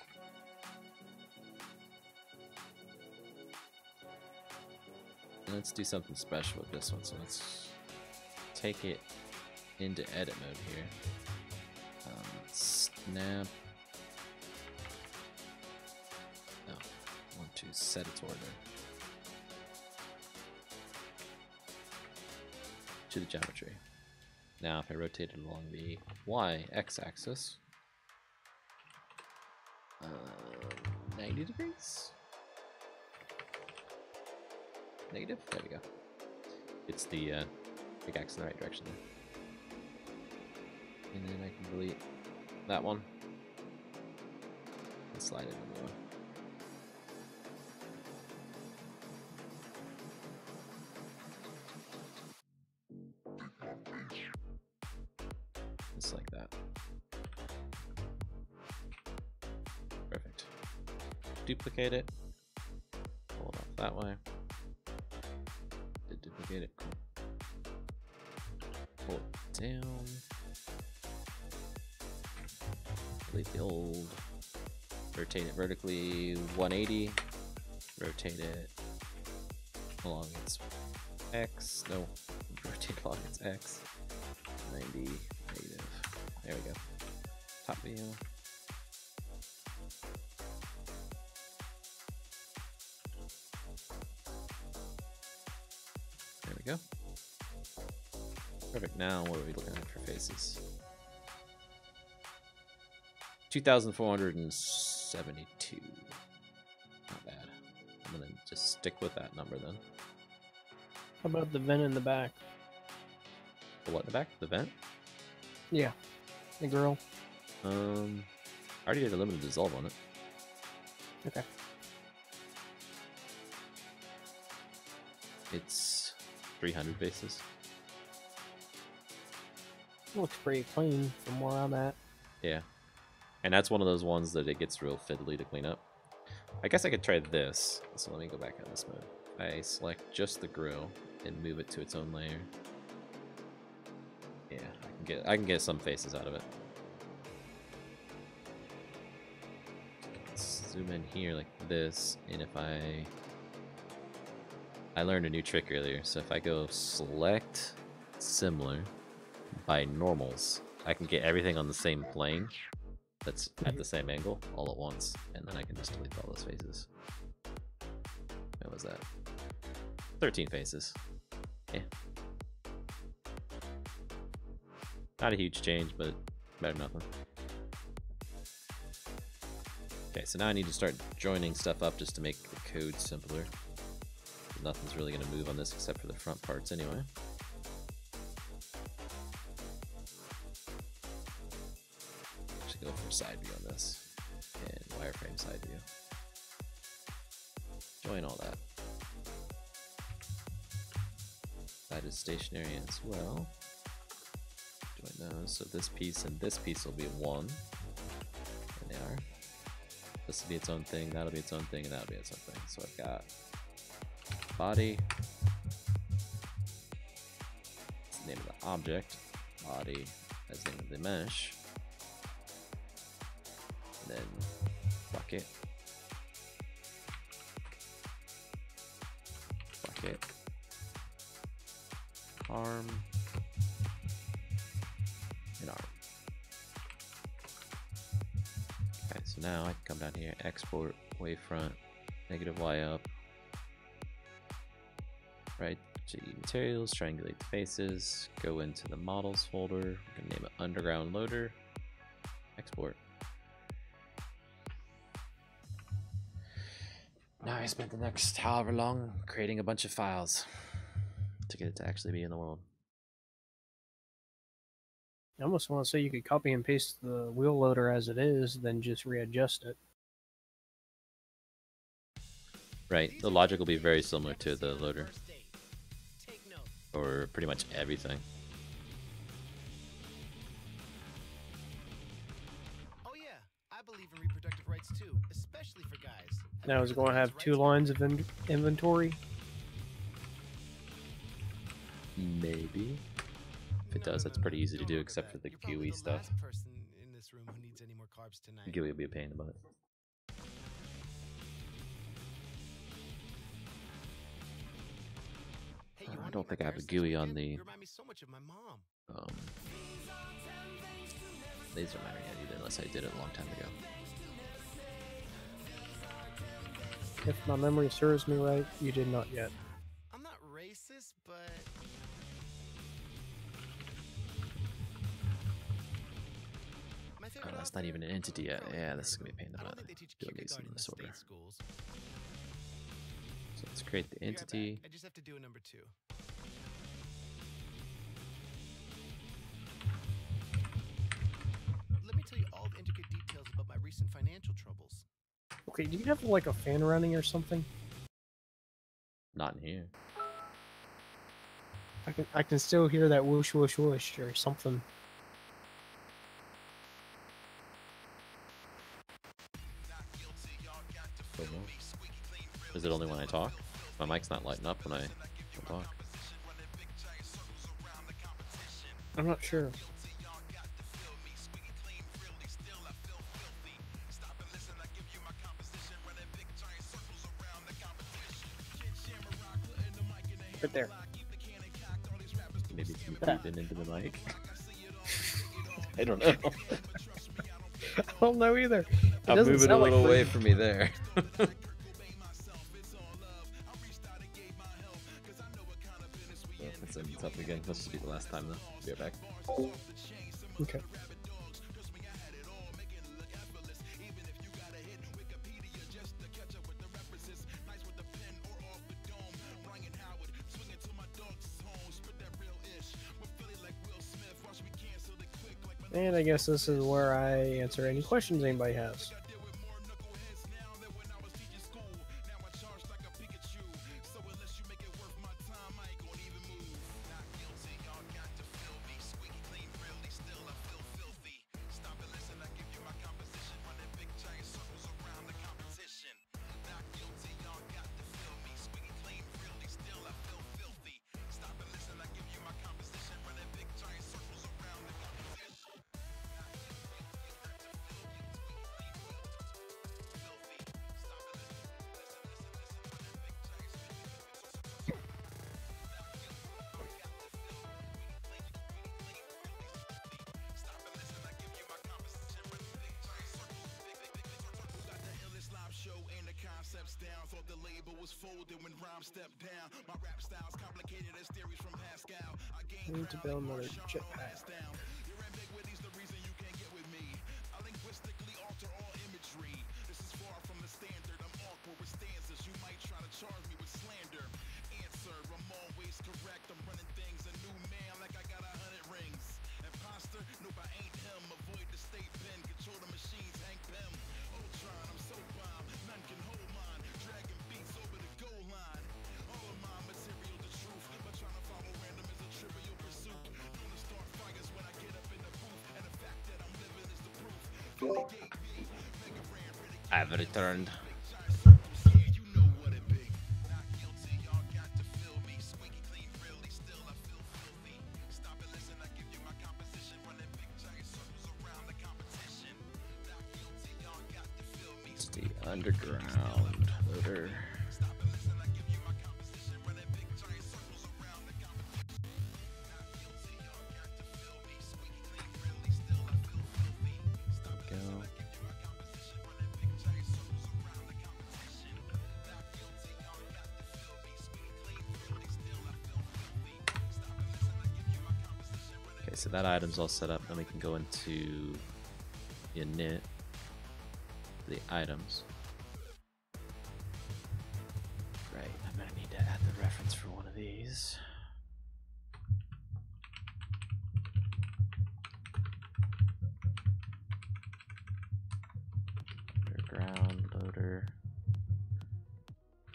And let's do something special with this one. So let's take it into edit mode here. Snap. No, I want to set its order to the geometry. Now, if I rotate it along the y-x axis, 90 degrees. Negative. There we go. It's the big axe in the right direction there. And then I can delete that one. slide it in the one. Just like that. Perfect. Duplicate it. Pull it off that way. Did duplicate it. Pull it down. Delete the old. Rotate it vertically 180. Rotate it along its X. No, rotate along its X. 90 negative. There we go. Top view. There we go. Perfect. Now, what are we looking at for faces? 2,472. Not bad. I'm gonna just stick with that number then. How about the vent in the back? The what in the back? The vent? Yeah, the grill. I already did a limited dissolve on it. Okay. It's 300 faces. Looks pretty clean from where I'm at. Yeah. And that's one of those ones that it gets real fiddly to clean up. I guess I could try this. So let me go back on this mode. I select just the grill and move it to its own layer. Yeah, I can get some faces out of it. Let's zoom in here like this, and if I learned a new trick earlier. So if I go select similar by normals, I can get everything on the same plane that's at the same angle all at once, and then I can just delete all those faces. What was that? 13 faces. Yeah. Not a huge change, but better than nothing. Okay, so now I need to start joining stuff up just to make the code simpler. Nothing's really going to move on this except for the front parts anyway. Actually go for side view on this, and wireframe side view. Join all that. That is stationary as well. Join those, so this piece and this piece will be one. There they are. This will be its own thing, that'll be its own thing, and that'll be its own thing. So I've got body. That's the name of the object. Body as the name of the mesh. And then bucket. Bucket. Arm. And arm. Okay, so now I can come down here, export wavefront, negative Y up. Right, G materials, triangulate the faces, go into the models folder, we're gonna name it underground loader, export. Now I spent the next however long creating a bunch of files to get it to actually be in the world. I almost want to say you could copy and paste the wheel loader as it is, then just readjust it. Right, the logic will be very similar to the loader. Or pretty much everything. Oh yeah, I believe in reproductive rights too, especially for guys. Now is it going to have 2 lines of inventory? Maybe. If it does, that's pretty easy to do, except for the GUI stuff. GUI will be a pain in the butt. I don't think I have a GUI on the laser miner yet either, unless I did it a long time ago. If my memory serves me right, you did not yet. I'm not racist, but Oh, that's not even an entity yet. Yeah, this is gonna be a pain in the butt. Doing these in this order. So let's create the entity. I just have to do a number 2. Let me tell you all the intricate details about my recent financial troubles. Okay, do you have like a fan running or something? Not in here. I can still hear that whoosh whoosh whoosh or something. Don't know. Is it only when I talk? My mic's not lighting up when I talk. I'm not sure. Right there. Maybe it's me breathing into the mic. I don't know. I don't know either. It I'm doesn't moving a sound like little away breathing. from me there. It's ending up again. Let's just be the last time though. Be right back. Okay. And I guess this is where I answer any questions anybody has. I need to build another jetpack. I've returned. It's the underground loader. Go. Okay, so that item's all set up. Then we can go into init, the items. Right, I'm gonna need to add the reference for one of these. Underground loader.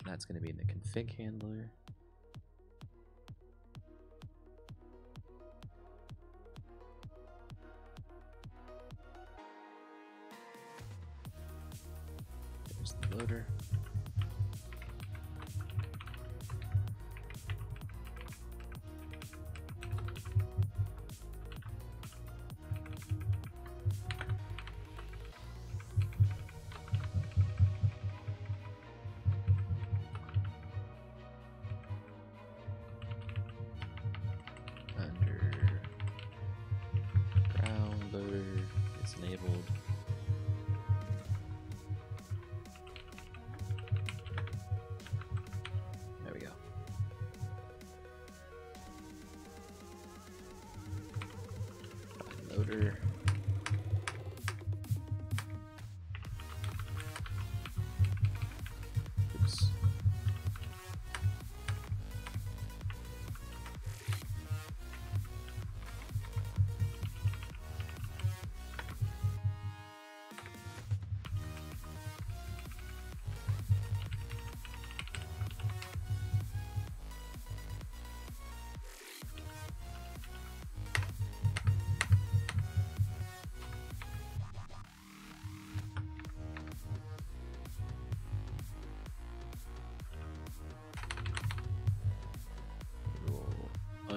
That's gonna be in the config handler. There's the loader. Underground loader is enabled. There we go. Loader. Oops.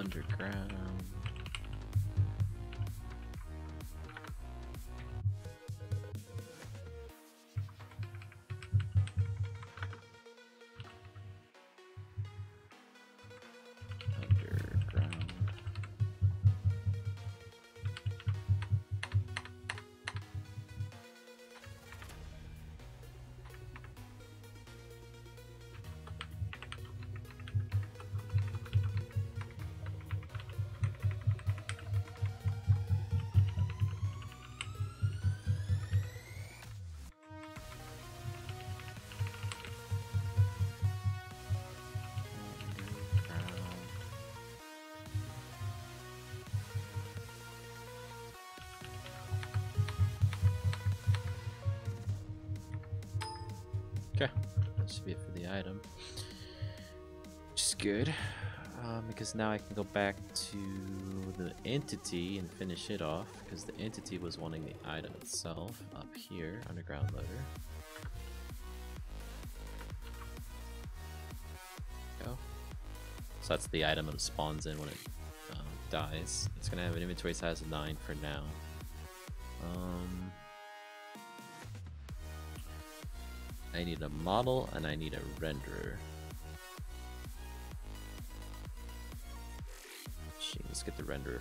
underground. Okay, that should be it for the item, which is good, because now I can go back to the entity and finish it off, because the entity was wanting the item itself up here, underground loader. Go. So that's the item that spawns in when it dies. It's gonna have an inventory size of 9 for now. I need a model and I need a renderer. Gee, let's get the renderer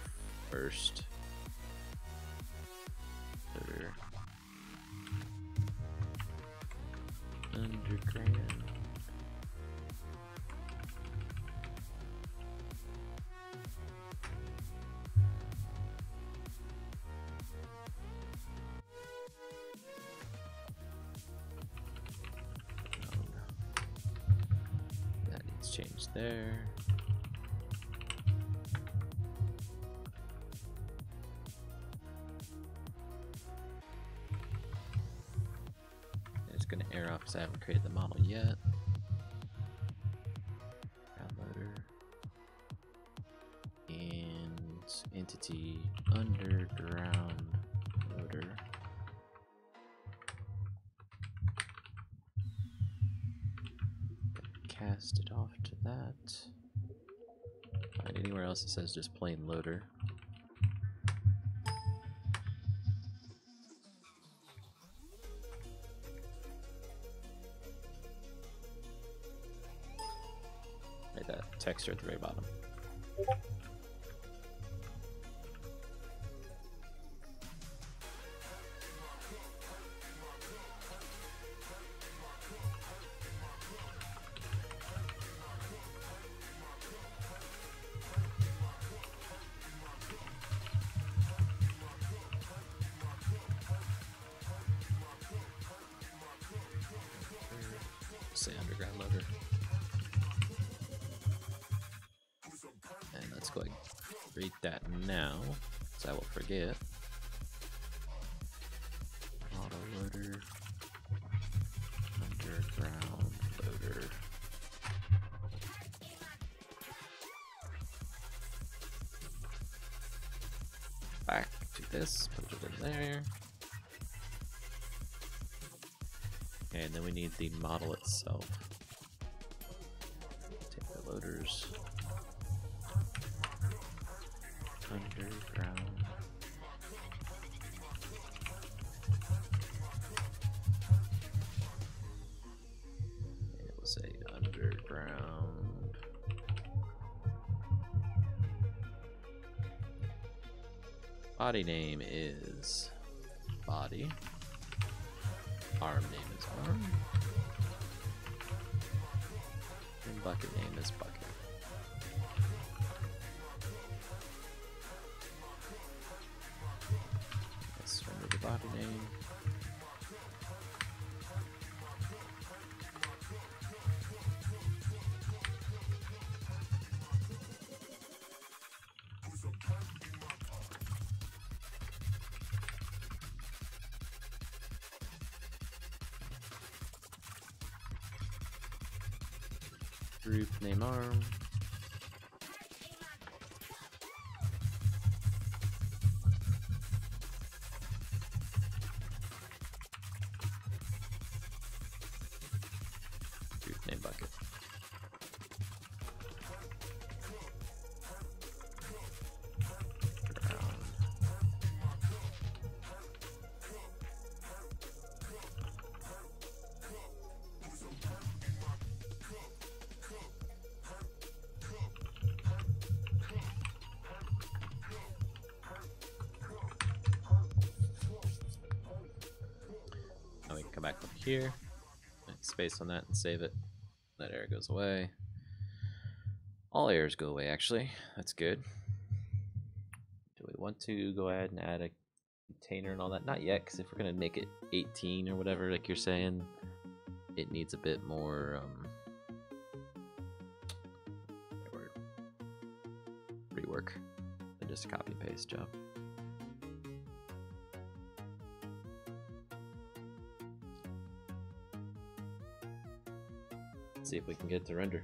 first. Loader. Underground. Change there. It's gonna error off because I haven't created the model yet. Downloader and entity underground loader. Cast it off to that. Find anywhere else it says just plain loader. Right, that texture at the very bottom. Say underground loader. And let's go ahead and read that now, so I will forget. Auto loader. Underground loader. Back to this, put it in there. And then we need the model itself. Take the loaders. Underground. And it will say underground. Body name is body. Arm name is arm. And bucket name is bucket. Let's remove the body name. Group name arm. Group name bucket. come back over here, space on that and save it. That error goes away. All errors go away, actually. That's good. Do we want to go ahead and add a container and all that? Not yet, because if we're going to make it 18 or whatever, like you're saying, it needs a bit more rework than just a copy and paste job. Let's see if we can get it to render.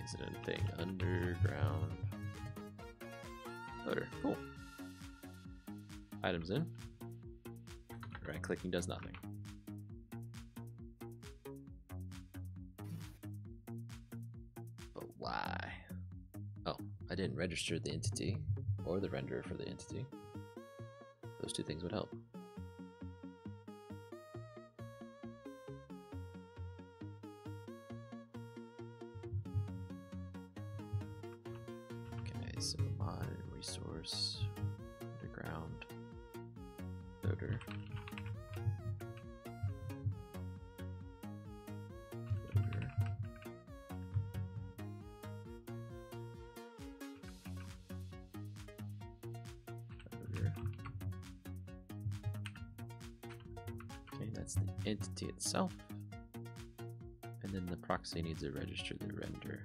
Is it anything underground? Loader, cool. Items in. Right clicking does nothing. But why? Oh, I didn't register the entity or the renderer for the entity. Those two things would help. So mod resource underground loader. Loader. Loader. Okay, that's the entity itself. And then the proxy needs to register the render.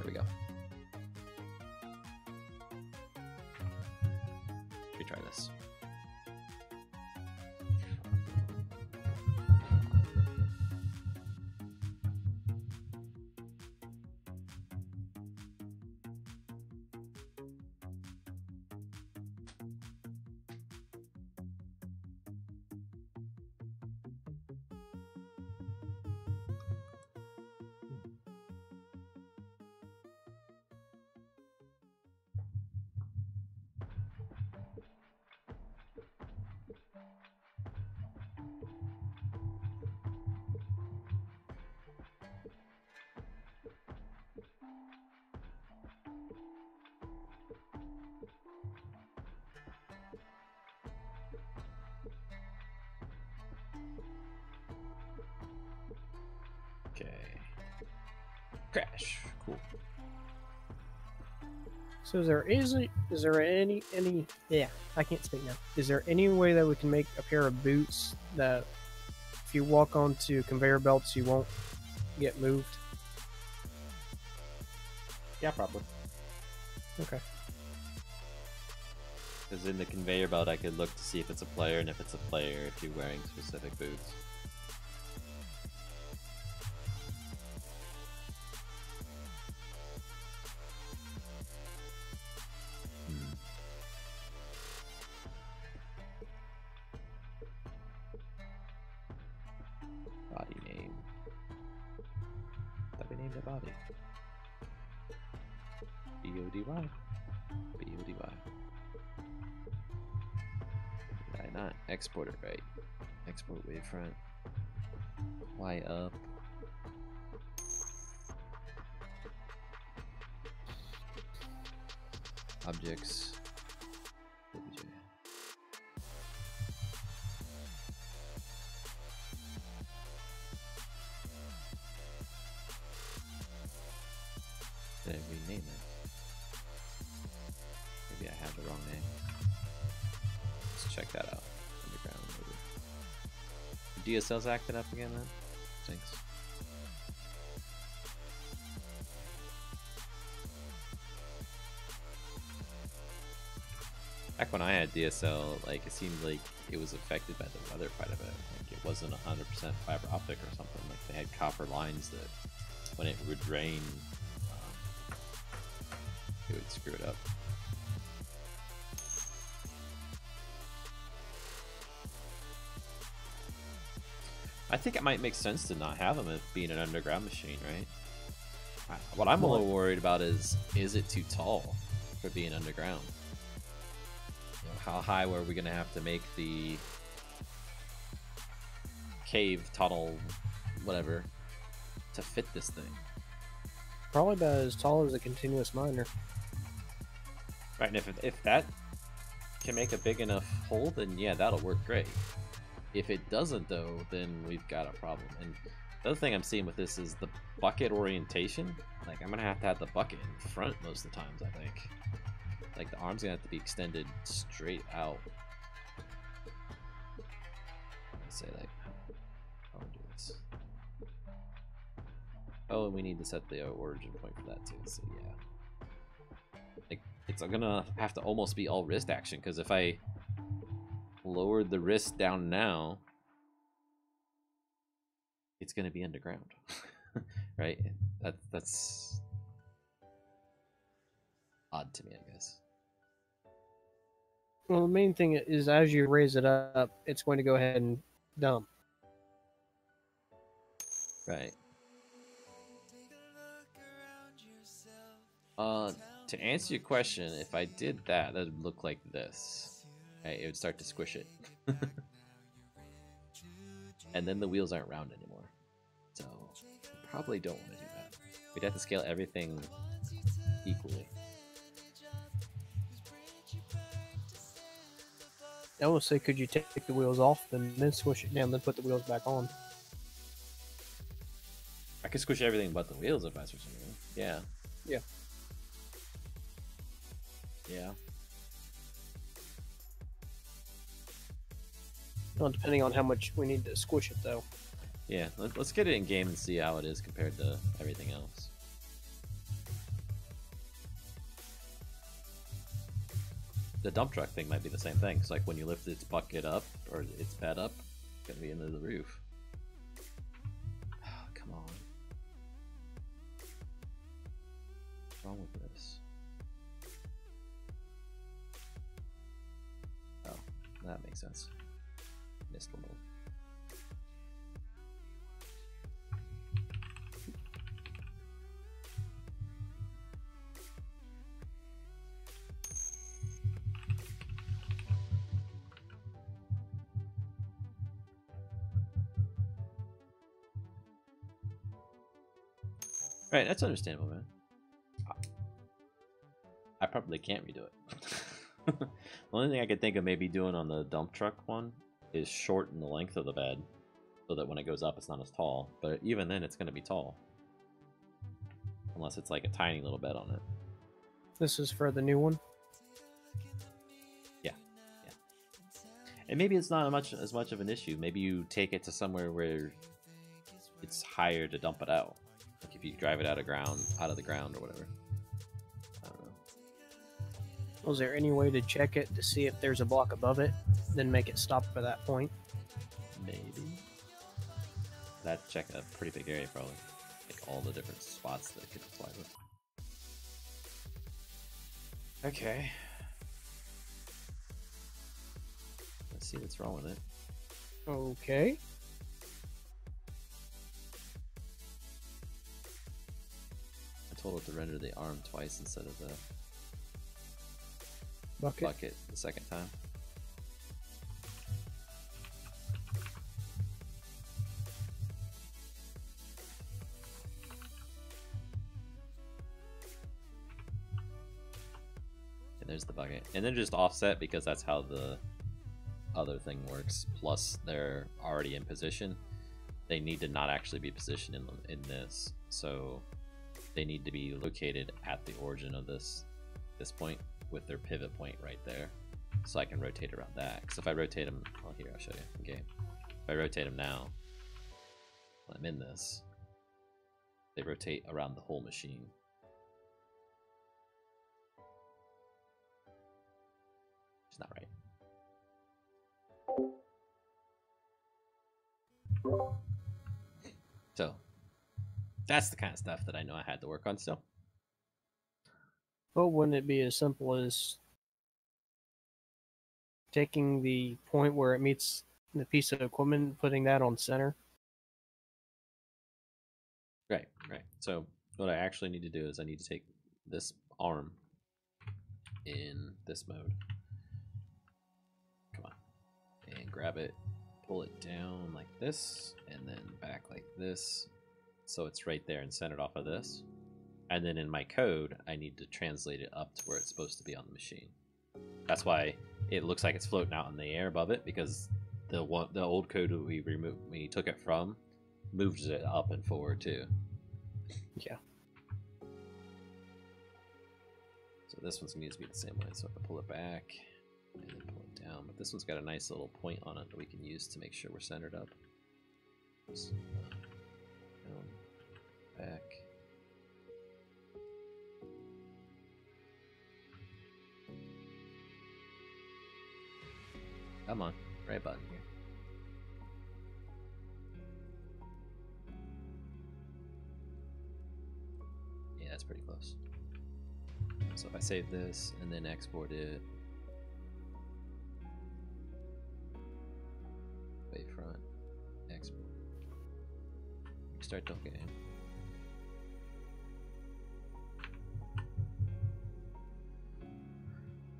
There we go. Retry this. Okay. Crash. Cool. So is there any yeah, I can't speak now. Is there any way that we can make a pair of boots that if you walk onto conveyor belts you won't get moved? Yeah, probably. Okay. Because in the conveyor belt I could look to see if it's a player, and if it's a player, if you're wearing specific boots. Body name. That we named a body. B-O-D-Y. B-O-D-Y. Did I not export it right? Export wavefront. Y up. Objects. OBJ. Did I rename it? Maybe I had the wrong name. Let's check that out. DSL's acting up again, man. Thanks. Back when I had DSL, like it seemed like it was affected by the weather quite a bit. Like it wasn't 100% fiber optic or something. Like they had copper lines that, when it would rain, it would screw it up. I think it might make sense to not have them if being an underground machine, right? What I'm a little worried about is it too tall for being underground? You know, how high were we gonna have to make the cave, tunnel, whatever, to fit this thing? Probably about as tall as a continuous miner. Right, and if that can make a big enough hole, then yeah, that'll work great. If it doesn't, though, then we've got a problem. And the other thing I'm seeing with this is the bucket orientation. Like, I'm gonna have to have the bucket in front most of the times, I think. Like, the arm's gonna have to be extended straight out. Let's say, like, how do we do this? Oh, and we need to set the origin point for that, too, so yeah. Like, it's gonna have to almost be all wrist action, because if I lowered the wrist down now, it's going to be underground. Right? That's odd to me, I guess. Well, the main thing is as you raise it up, it's going to go ahead and dump. Right. To answer your question, if I did that, that would look like this. Right, it would start to squish it. And then the wheels aren't round anymore. So, probably don't want to do that. We'd have to scale everything equally. I will say, could you take the wheels off and then squish it down, then put the wheels back on? I could squish everything but the wheels if I switch them. Yeah. Yeah. Yeah. Well, depending on how much we need to squish it, though. Yeah, let's get it in game and see how it is compared to everything else. The dump truck thing might be the same thing. It's like when you lift its bucket up, or its bed up, it's gonna be into the roof. Oh, come on. What's wrong with this? Oh, that makes sense. Missed one. Right, that's understandable, man. I probably can't redo it. The only thing I could think of maybe doing on the dump truck one is shorten the length of the bed so that when it goes up it's not as tall, but even then it's going to be tall unless it's like a tiny little bed on it. This is for the new one? Yeah, and maybe it's not as much of an issue. Maybe you take it to somewhere where it's higher to dump it out, like if you drive it out of the ground or whatever. I don't know. Was there any way to check it to see if there's a block above it, then make it stop for that point? Maybe. That'd check a pretty big area, probably. Like all the different spots that it could fly with. Okay. Let's see what's wrong with it. Okay. I told it to render the arm twice instead of the Bucket. the second time. And there's the bucket. And then just offset because that's how the other thing works. Plus they're already in position. They need to not actually be positioned in this. So they need to be located at the origin of this point with their pivot point right there. So I can rotate around that. Because if I rotate them, well, here, I'll show you in game. If I rotate them now, when I'm in this, they rotate around the whole machine. It's not right. So, that's the kind of stuff that I know I had to work on still. Well, wouldn't it be as simple as taking the point where it meets the piece of equipment, putting that on center? Right, right. So what I actually need to do is I need to take this arm in this mode. Come on. And grab it, pull it down like this, and then back like this. So it's right there and centered off of this. And then in my code, I need to translate it up to where it's supposed to be on the machine. That's why it looks like it's floating out in the air above it, because the old code that we took it from moves it up and forward too. Yeah. So this one's needs to be the same way. So I can pull it back and then pull it down. But this one's got a nice little point on it that we can use to make sure we're centered up. Just, down, back. Come on, right button here. Yeah, that's pretty close. So if I save this and then export it, wavefront, export, start talking.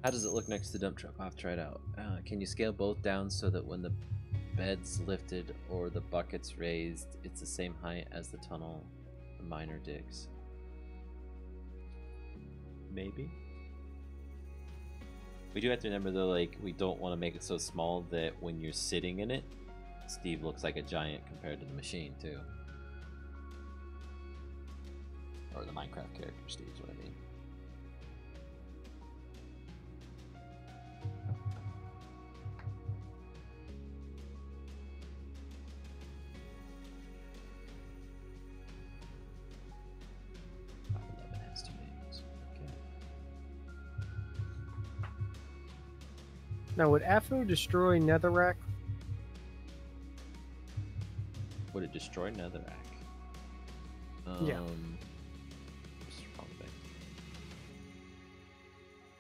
How does it look next to the dump truck? I'll have to try it out. Can you scale both down so that when the bed's lifted or the bucket's raised, it's the same height as the tunnel the miner digs? Maybe. We do have to remember though, like, we don't want to make it so small that when you're sitting in it, Steve looks like a giant compared to the machine too. Or the Minecraft character Steve's what I mean. Now, would AFO destroy Netherrack? Would it destroy Netherrack? Yeah. What's the wrong thing?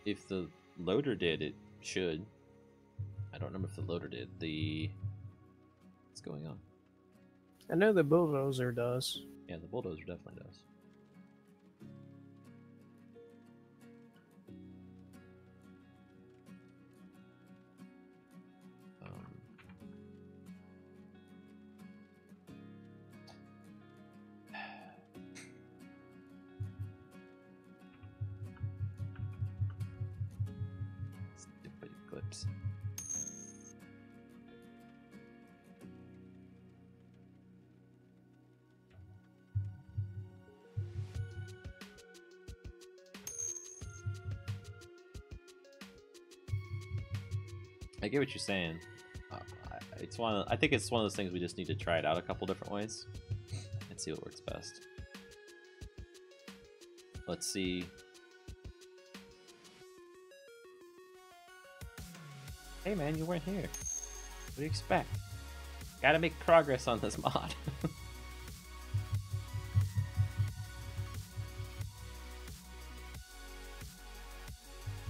If the loader did, it should. I don't remember if the loader did. What's going on? I know the Bulldozer does. Yeah, the Bulldozer definitely does. Stupid clips. I get what you're saying. I think it's one of those things we just need to try it out a couple different ways and see what works best. Let's see. Hey man, you weren't here. What do you expect? Gotta make progress on this mod.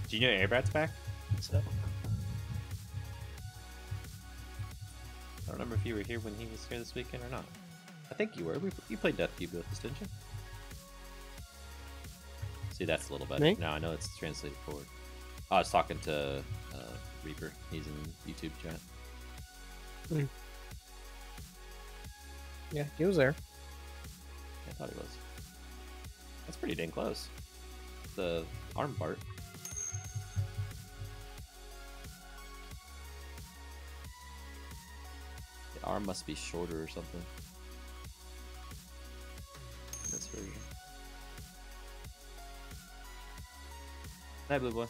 Do you know Airbrat's back? So, I don't remember if you were here when he was here this weekend or not. I think you were. You played Death Cube with us, didn't you? See, that's a little better. Me? Now I know it's translated forward. I was talking to Reaper. He's in YouTube chat. yeah, he was there. I thought he was. That's pretty dang close. The arm part. The arm must be shorter or something. This version. Hi, Blue Boy.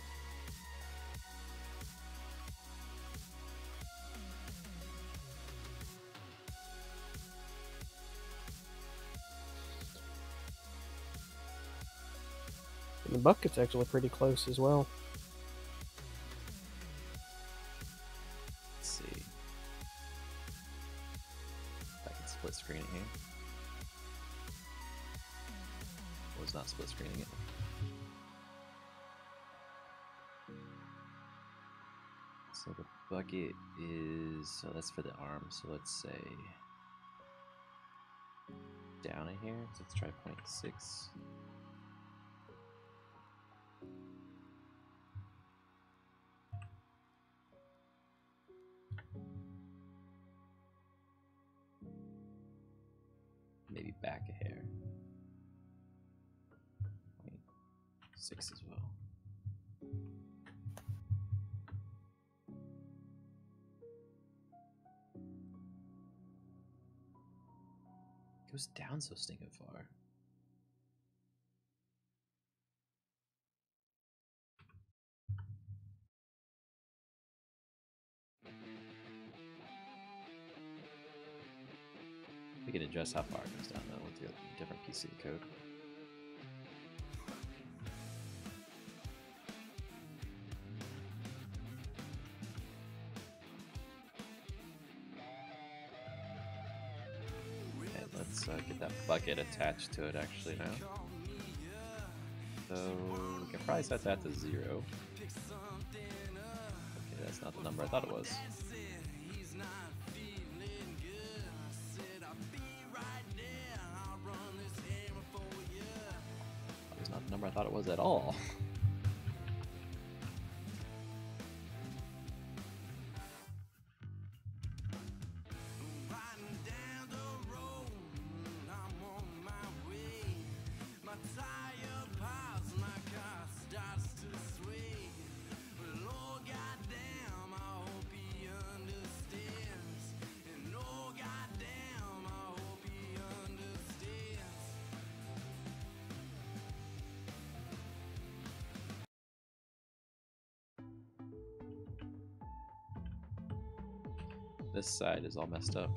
bucket's actually pretty close as well. Let's see. If I can split screen it here. Was not split screening it. So the bucket is, so that's for the arm, so let's say down in here, so let's try 0.6. Maybe back a hair. 0.6 as well. It goes down so stinking far. We can adjust how far it goes down though with the different piece of code. Let's get that bucket attached to it actually now. So we can probably set that to 0. Okay, that's not the number I thought it was. That was not the number I thought it was at all. This side is all messed up.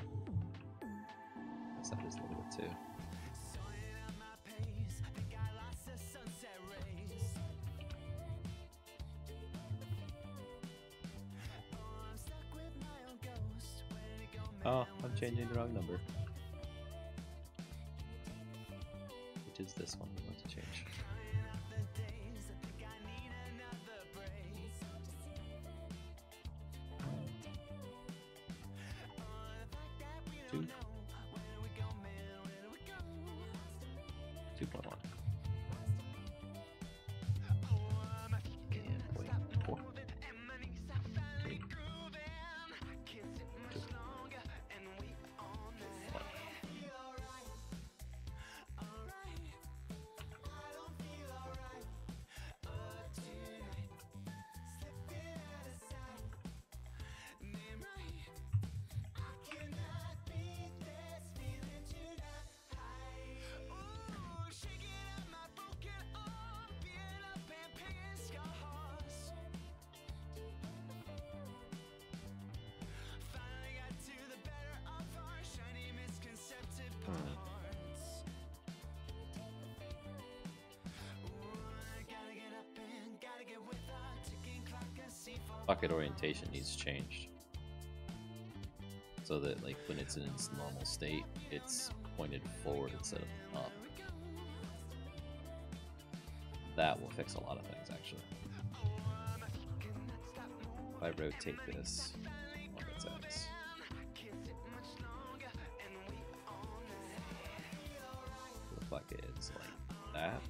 This side is a little bit too. Oh, I'm changing the wrong number. Which is this one we want to change. Bucket orientation needs changed so that like when it's in its normal state it's pointed forward instead of up. That will fix a lot of things actually. If I rotate this on its X, the bucket is like that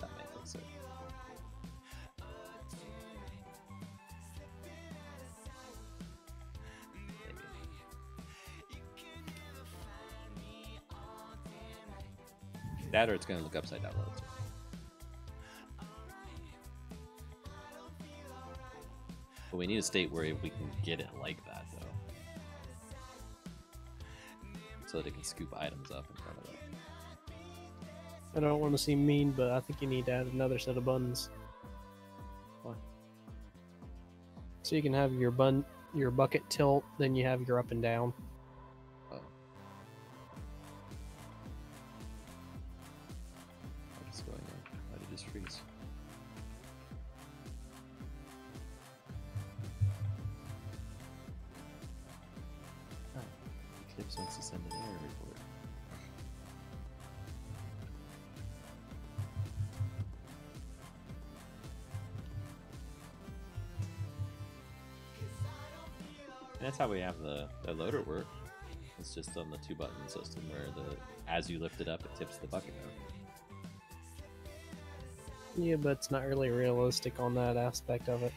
may fix it. That or it's going to look upside down relative. But we need a state where we can get it like that though. So that it can scoop items up in front of it. I don't want to seem mean, but I think you need to add another set of buttons. Why? So you can have your bucket tilt, then you have your up and down. Oh. What is going on? Why did it just freeze? just wants to send an error report. And that's how we have the loader work. It's just on the 2-button system where as you lift it up, it tips the bucket out. Yeah, but it's not really realistic on that aspect of it.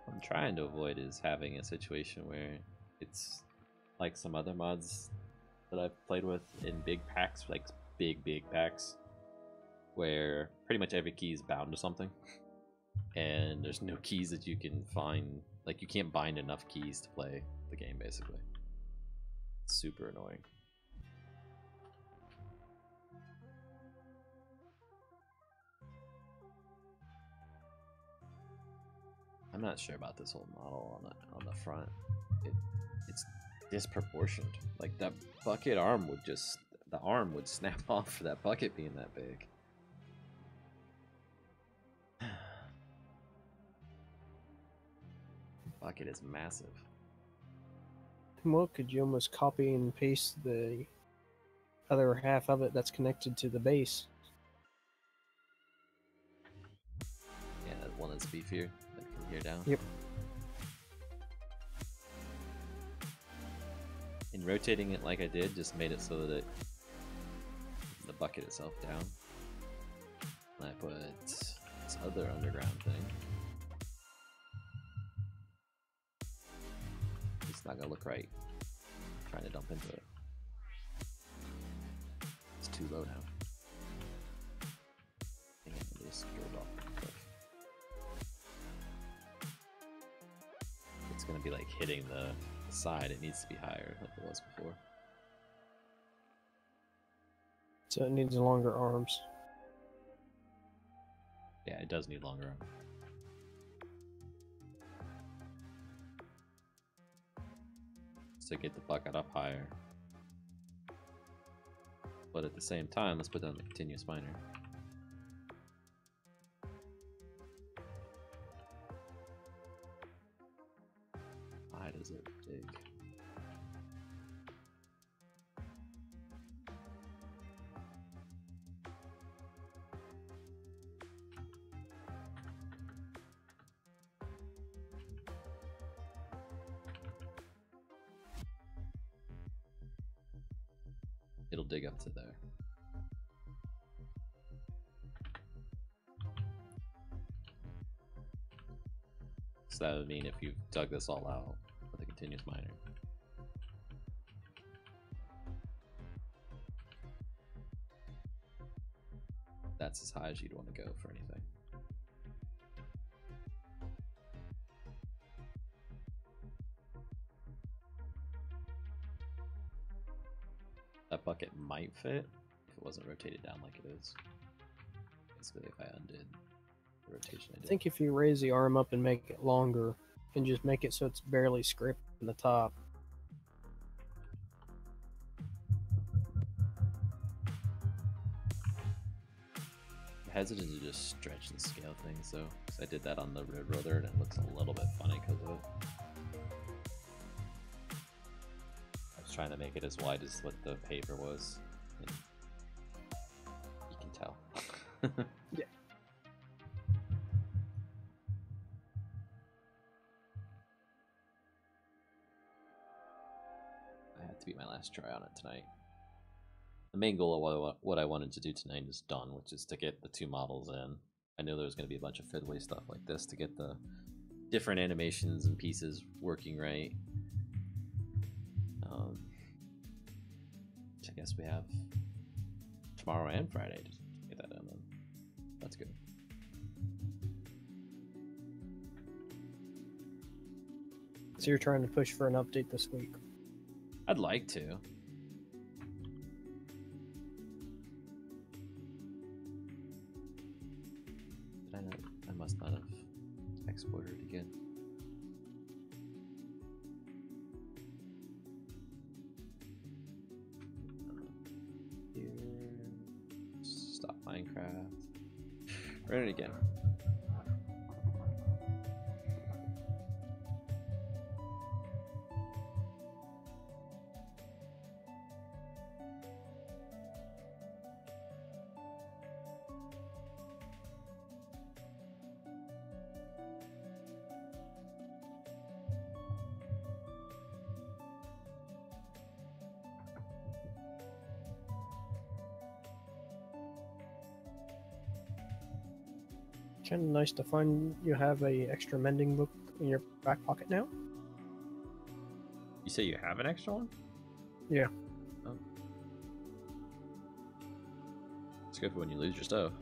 I'm trying to avoid is having a situation where it's like some other mods that I've played with in big packs, like big packs, where pretty much every key is bound to something, and there's no keys that you can find. Like, you can't bind enough keys to play the game, basically. It's super annoying. I'm not sure about this whole model on the front. It's disproportioned. Like, that bucket arm would just, the arm would snap off for that bucket being that big. Bucket is massive. Well, could you almost copy and paste the other half of it that's connected to the base? Yeah, that one that's beefier, like from here down. Yep. And rotating it like I did just made it so that the bucket itself down. And I put this other underground thing. It's not gonna look right trying to dump into it. It's too low now. And it just goes off the cliff. It's gonna be like hitting the side. It needs to be higher like it was before. So it needs longer arms. Yeah, it does need longer arms. To get the bucket up higher. But at the same time, let's put down the continuous miner. Why does it dig? It'll dig up to there. So that would mean if you've dug this all out with a continuous miner. That's as high as you'd want to go for anything. That bucket might fit if it wasn't rotated down like it is. Basically, if I undid the rotation I did. I think if you raise the arm up and make it longer, and just make it so it's barely scraped in the top. I'm hesitant to just stretch and scale things, though, because I did that on the road roller and it looks a little bit funny because of it. Trying to make it as wide as what the paver was, and you can tell. Yeah. I had to be my last try on it tonight. The main goal of what I wanted to do tonight is done, which is to get the 2 models in. I knew there was going to be a bunch of fiddly stuff like this to get the different animations and pieces working right. Which I guess we have tomorrow and Friday to get that done. Then that's good. So you're trying to push for an update this week? I'd like to. again. Here. Stop Minecraft. Run it again. Kind of nice to find you have a extra mending book in your back pocket now. You say you have an extra one? Yeah. Oh. It's good for when you lose your stuff.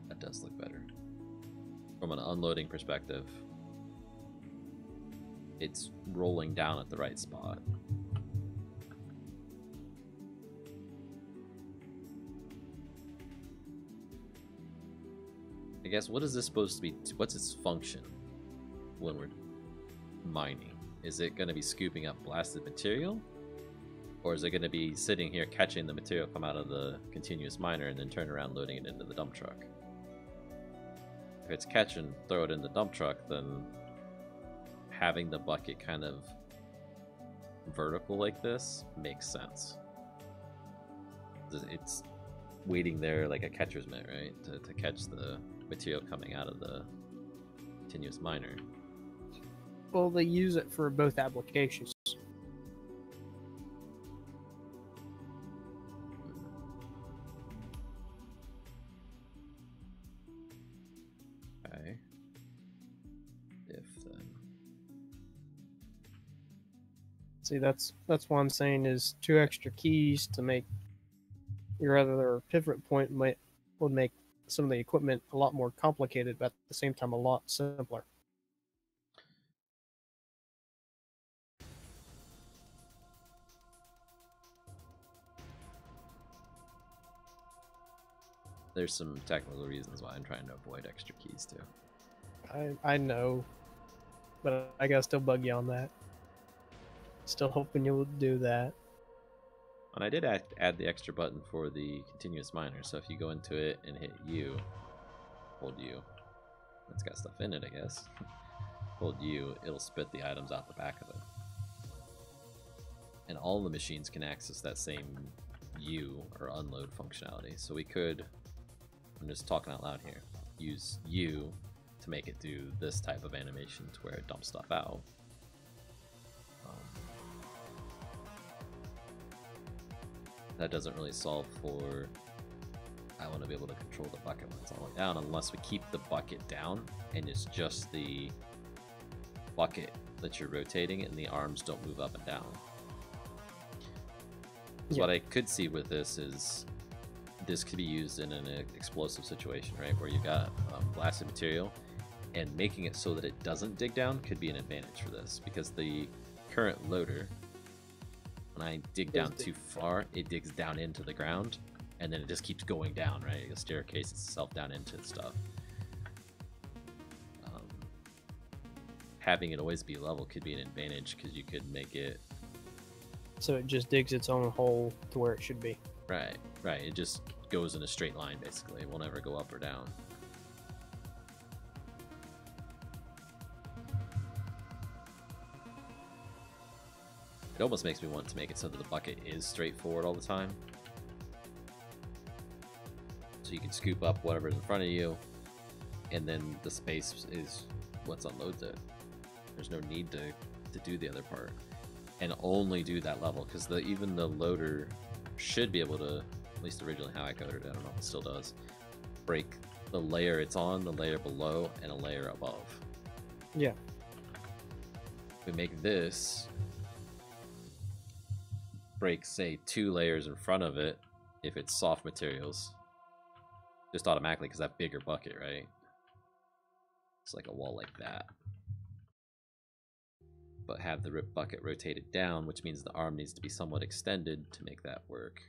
That does look better. From an unloading perspective, it's rolling down at the right spot. I guess, what is this supposed to be? What's its function when we're mining? Is it going to be scooping up blasted material? Or is it going to be sitting here catching the material come out of the continuous miner and then turn around loading it into the dump truck? If it's catch and throw it in the dump truck, then having the bucket kind of vertical like this makes sense. It's waiting there like a catcher's mitt, right? To catch the material coming out of the continuous miner. Well, they use it for both applications. Okay. If then. See, that's what I'm saying is 2 extra keys to make your other pivot point would make some of the equipment a lot more complicated, but at the same time a lot simpler. There's some technical reasons why I'm trying to avoid extra keys too. I know, but I gotta still bug you on that. Still hoping you'll do that. And I did add the extra button for the continuous miner, so if you go into it and hit U, hold U, it's got stuff in it, I guess. Hold U, it'll spit the items out the back of it. And all the machines can access that same U or unload functionality. So we could, I'm just talking out loud here, use U to make it do this type of animation to where it dumps stuff out. That doesn't really solve for, I want to be able to control the bucket when it's all the way down, unless we keep the bucket down and it's just the bucket that you're rotating and the arms don't move up and down. So what I could see with this is this could be used in an explosive situation, right? Where you've got blasted material, and making it so that it doesn't dig down could be an advantage for this, because the current loader, when I dig down too far, it digs down into the ground, and then it just keeps going down, right? It staircases itself down into stuff. Having it always be level could be an advantage, because you could make it so it just digs its own hole to where it should be. right. It just goes in a straight line, basically. It won't ever go up or down. It almost makes me want to make it so that the bucket is straightforward all the time. So you can scoop up whatever's in front of you, and then the space is what unloads it. There's no need to do the other part. And only do that level, because even the loader should be able to, at least originally how I coded it, I don't know if it still does, break the layer it's on, the layer below, and a layer above. Yeah. We make this break, say, 2 layers in front of it if it's soft materials, just automatically, because that bigger bucket, right? It's like a wall like that. But have the bucket rotated down, which means the arm needs to be somewhat extended to make that work.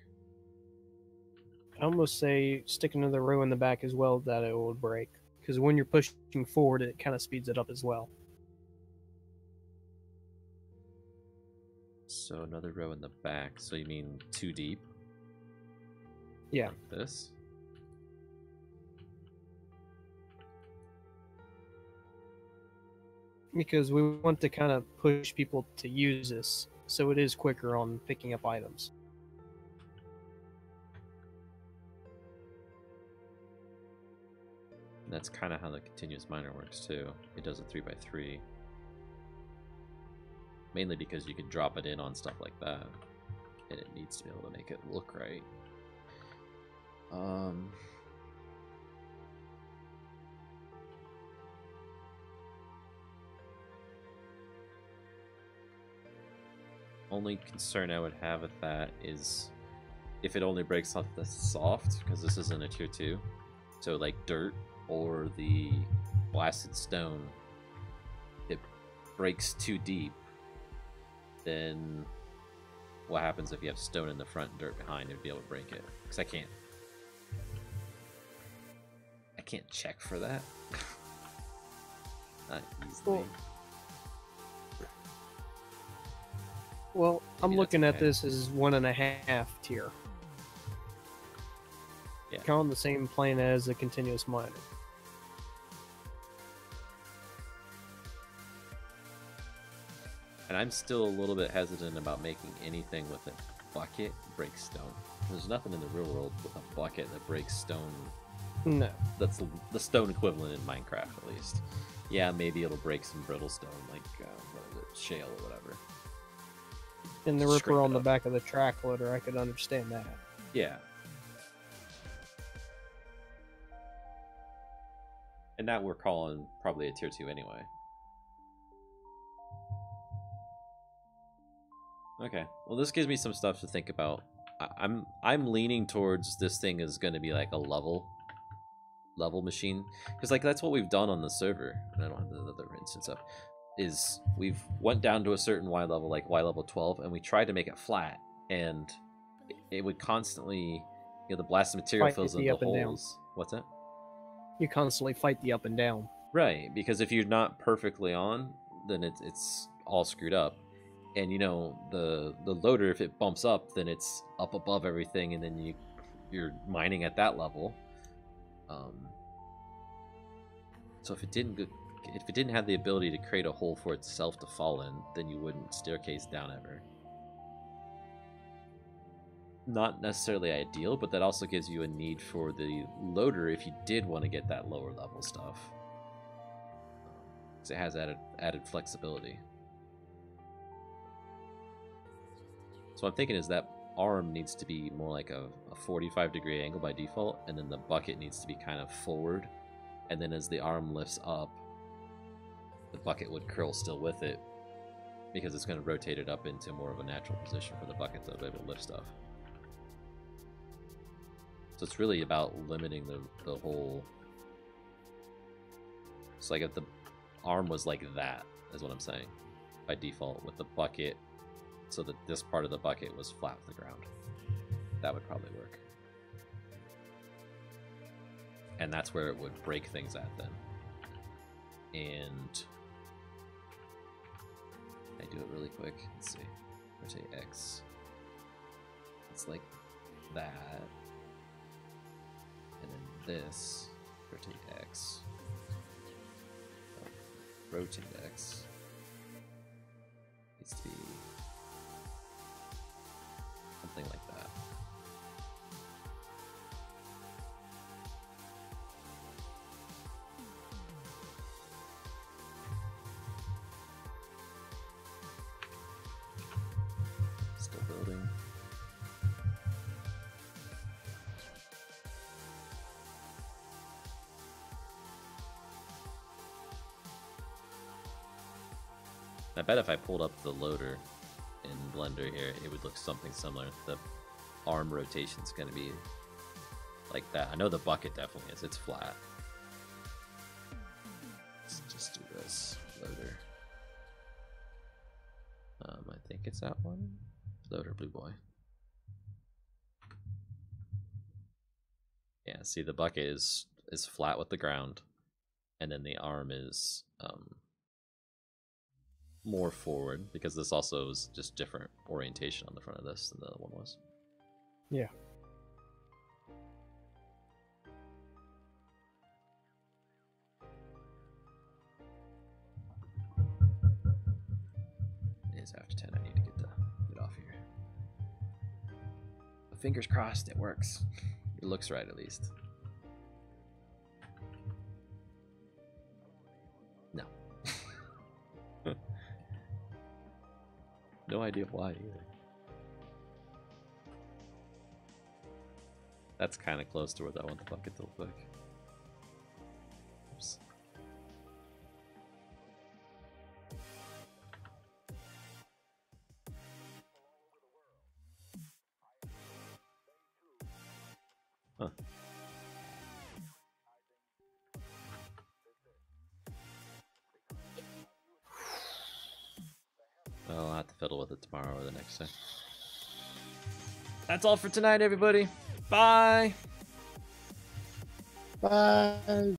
I almost say stick another row in the back as well that it will break. Because when you're pushing forward, it kind of speeds it up as well. So another row in the back. So you mean 2 deep? Yeah. Like this? Because we want to kind of push people to use this, so it is quicker on picking up items. And that's kind of how the continuous miner works too. It does a 3x3. Mainly because you can drop it in on stuff like that. And it needs to be able to make it look right. Only concern I would have with that is if it only breaks off the soft, because this isn't a tier 2. So like dirt or the blasted stone, it breaks too deep, then what happens if you have stone in the front and dirt behind? It'd be able to break it. Because I can't check for that. Not easily. Well, I'm Maybe looking that's at this as 1.5 tier. Yeah. Kind of on the same plane as the continuous miner. And I'm still a little bit hesitant about making anything with a bucket break stone. There's nothing in the real world with a bucket that breaks stone. No. That's the stone equivalent in Minecraft, at least. Yeah, maybe it'll break some brittle stone, like what is it, shale or whatever. And the Scrape ripper it on the up. back of the track loader, I could understand that. Yeah. And that we're calling probably a tier 2 anyway. Okay. Well, this gives me some stuff to think about. I'm leaning towards this thing is going to be like a level machine, because like that's what we've done on the server. And I don't have the other instance up. Is we've went down to a certain Y level, like Y level 12, and we tried to make it flat, and it would constantly, the blasted material Fight fills in the the up and down. holes. What's that? You constantly fight the up and down. Right, because if you're not perfectly on, then it's all screwed up. And the loader, if it bumps up, then it's up above everything, and then you're mining at that level. So if it didn't have the ability to create a hole for itself to fall in, then you wouldn't staircase down ever. Not necessarily ideal, but that also gives you a need for the loader if you did want to get that lower level stuff. Because it has added flexibility. So I'm thinking is that arm needs to be more like a 45-degree angle by default, and then the bucket needs to be kind of forward. And then as the arm lifts up, the bucket would curl still with it, because it's going to rotate it up into more of a natural position for the bucket to be able to lift stuff. So it's really about limiting the whole... It's like if the arm was like that, is what I'm saying, by default, with the bucket, so that this part of the bucket was flat with the ground. That would probably work. And that's where it would break things at then. And I do it really quick. Let's see. Rotate X. It's like that. And then this. Rotate X. Rotate X. Needs to be something like that. Still building. I bet if I pulled up the loader in Blender here, it would look something similar. The arm rotation's going to be like that. I know the bucket definitely is. It's flat. loader. I think it's that one. Loader blue boy. Yeah, see the bucket is flat with the ground, and then the arm is more forward because this also is just different orientation on the front of this than the other one was. Yeah. It is after 10. I need to get off here. But fingers crossed, it works. It looks right at least. No. No idea why either. That's kind of close to where I want the bucket to look like. Oops. Huh. Well, I'll have to fiddle with it tomorrow or the next day. That's all for tonight, everybody. Bye. Bye.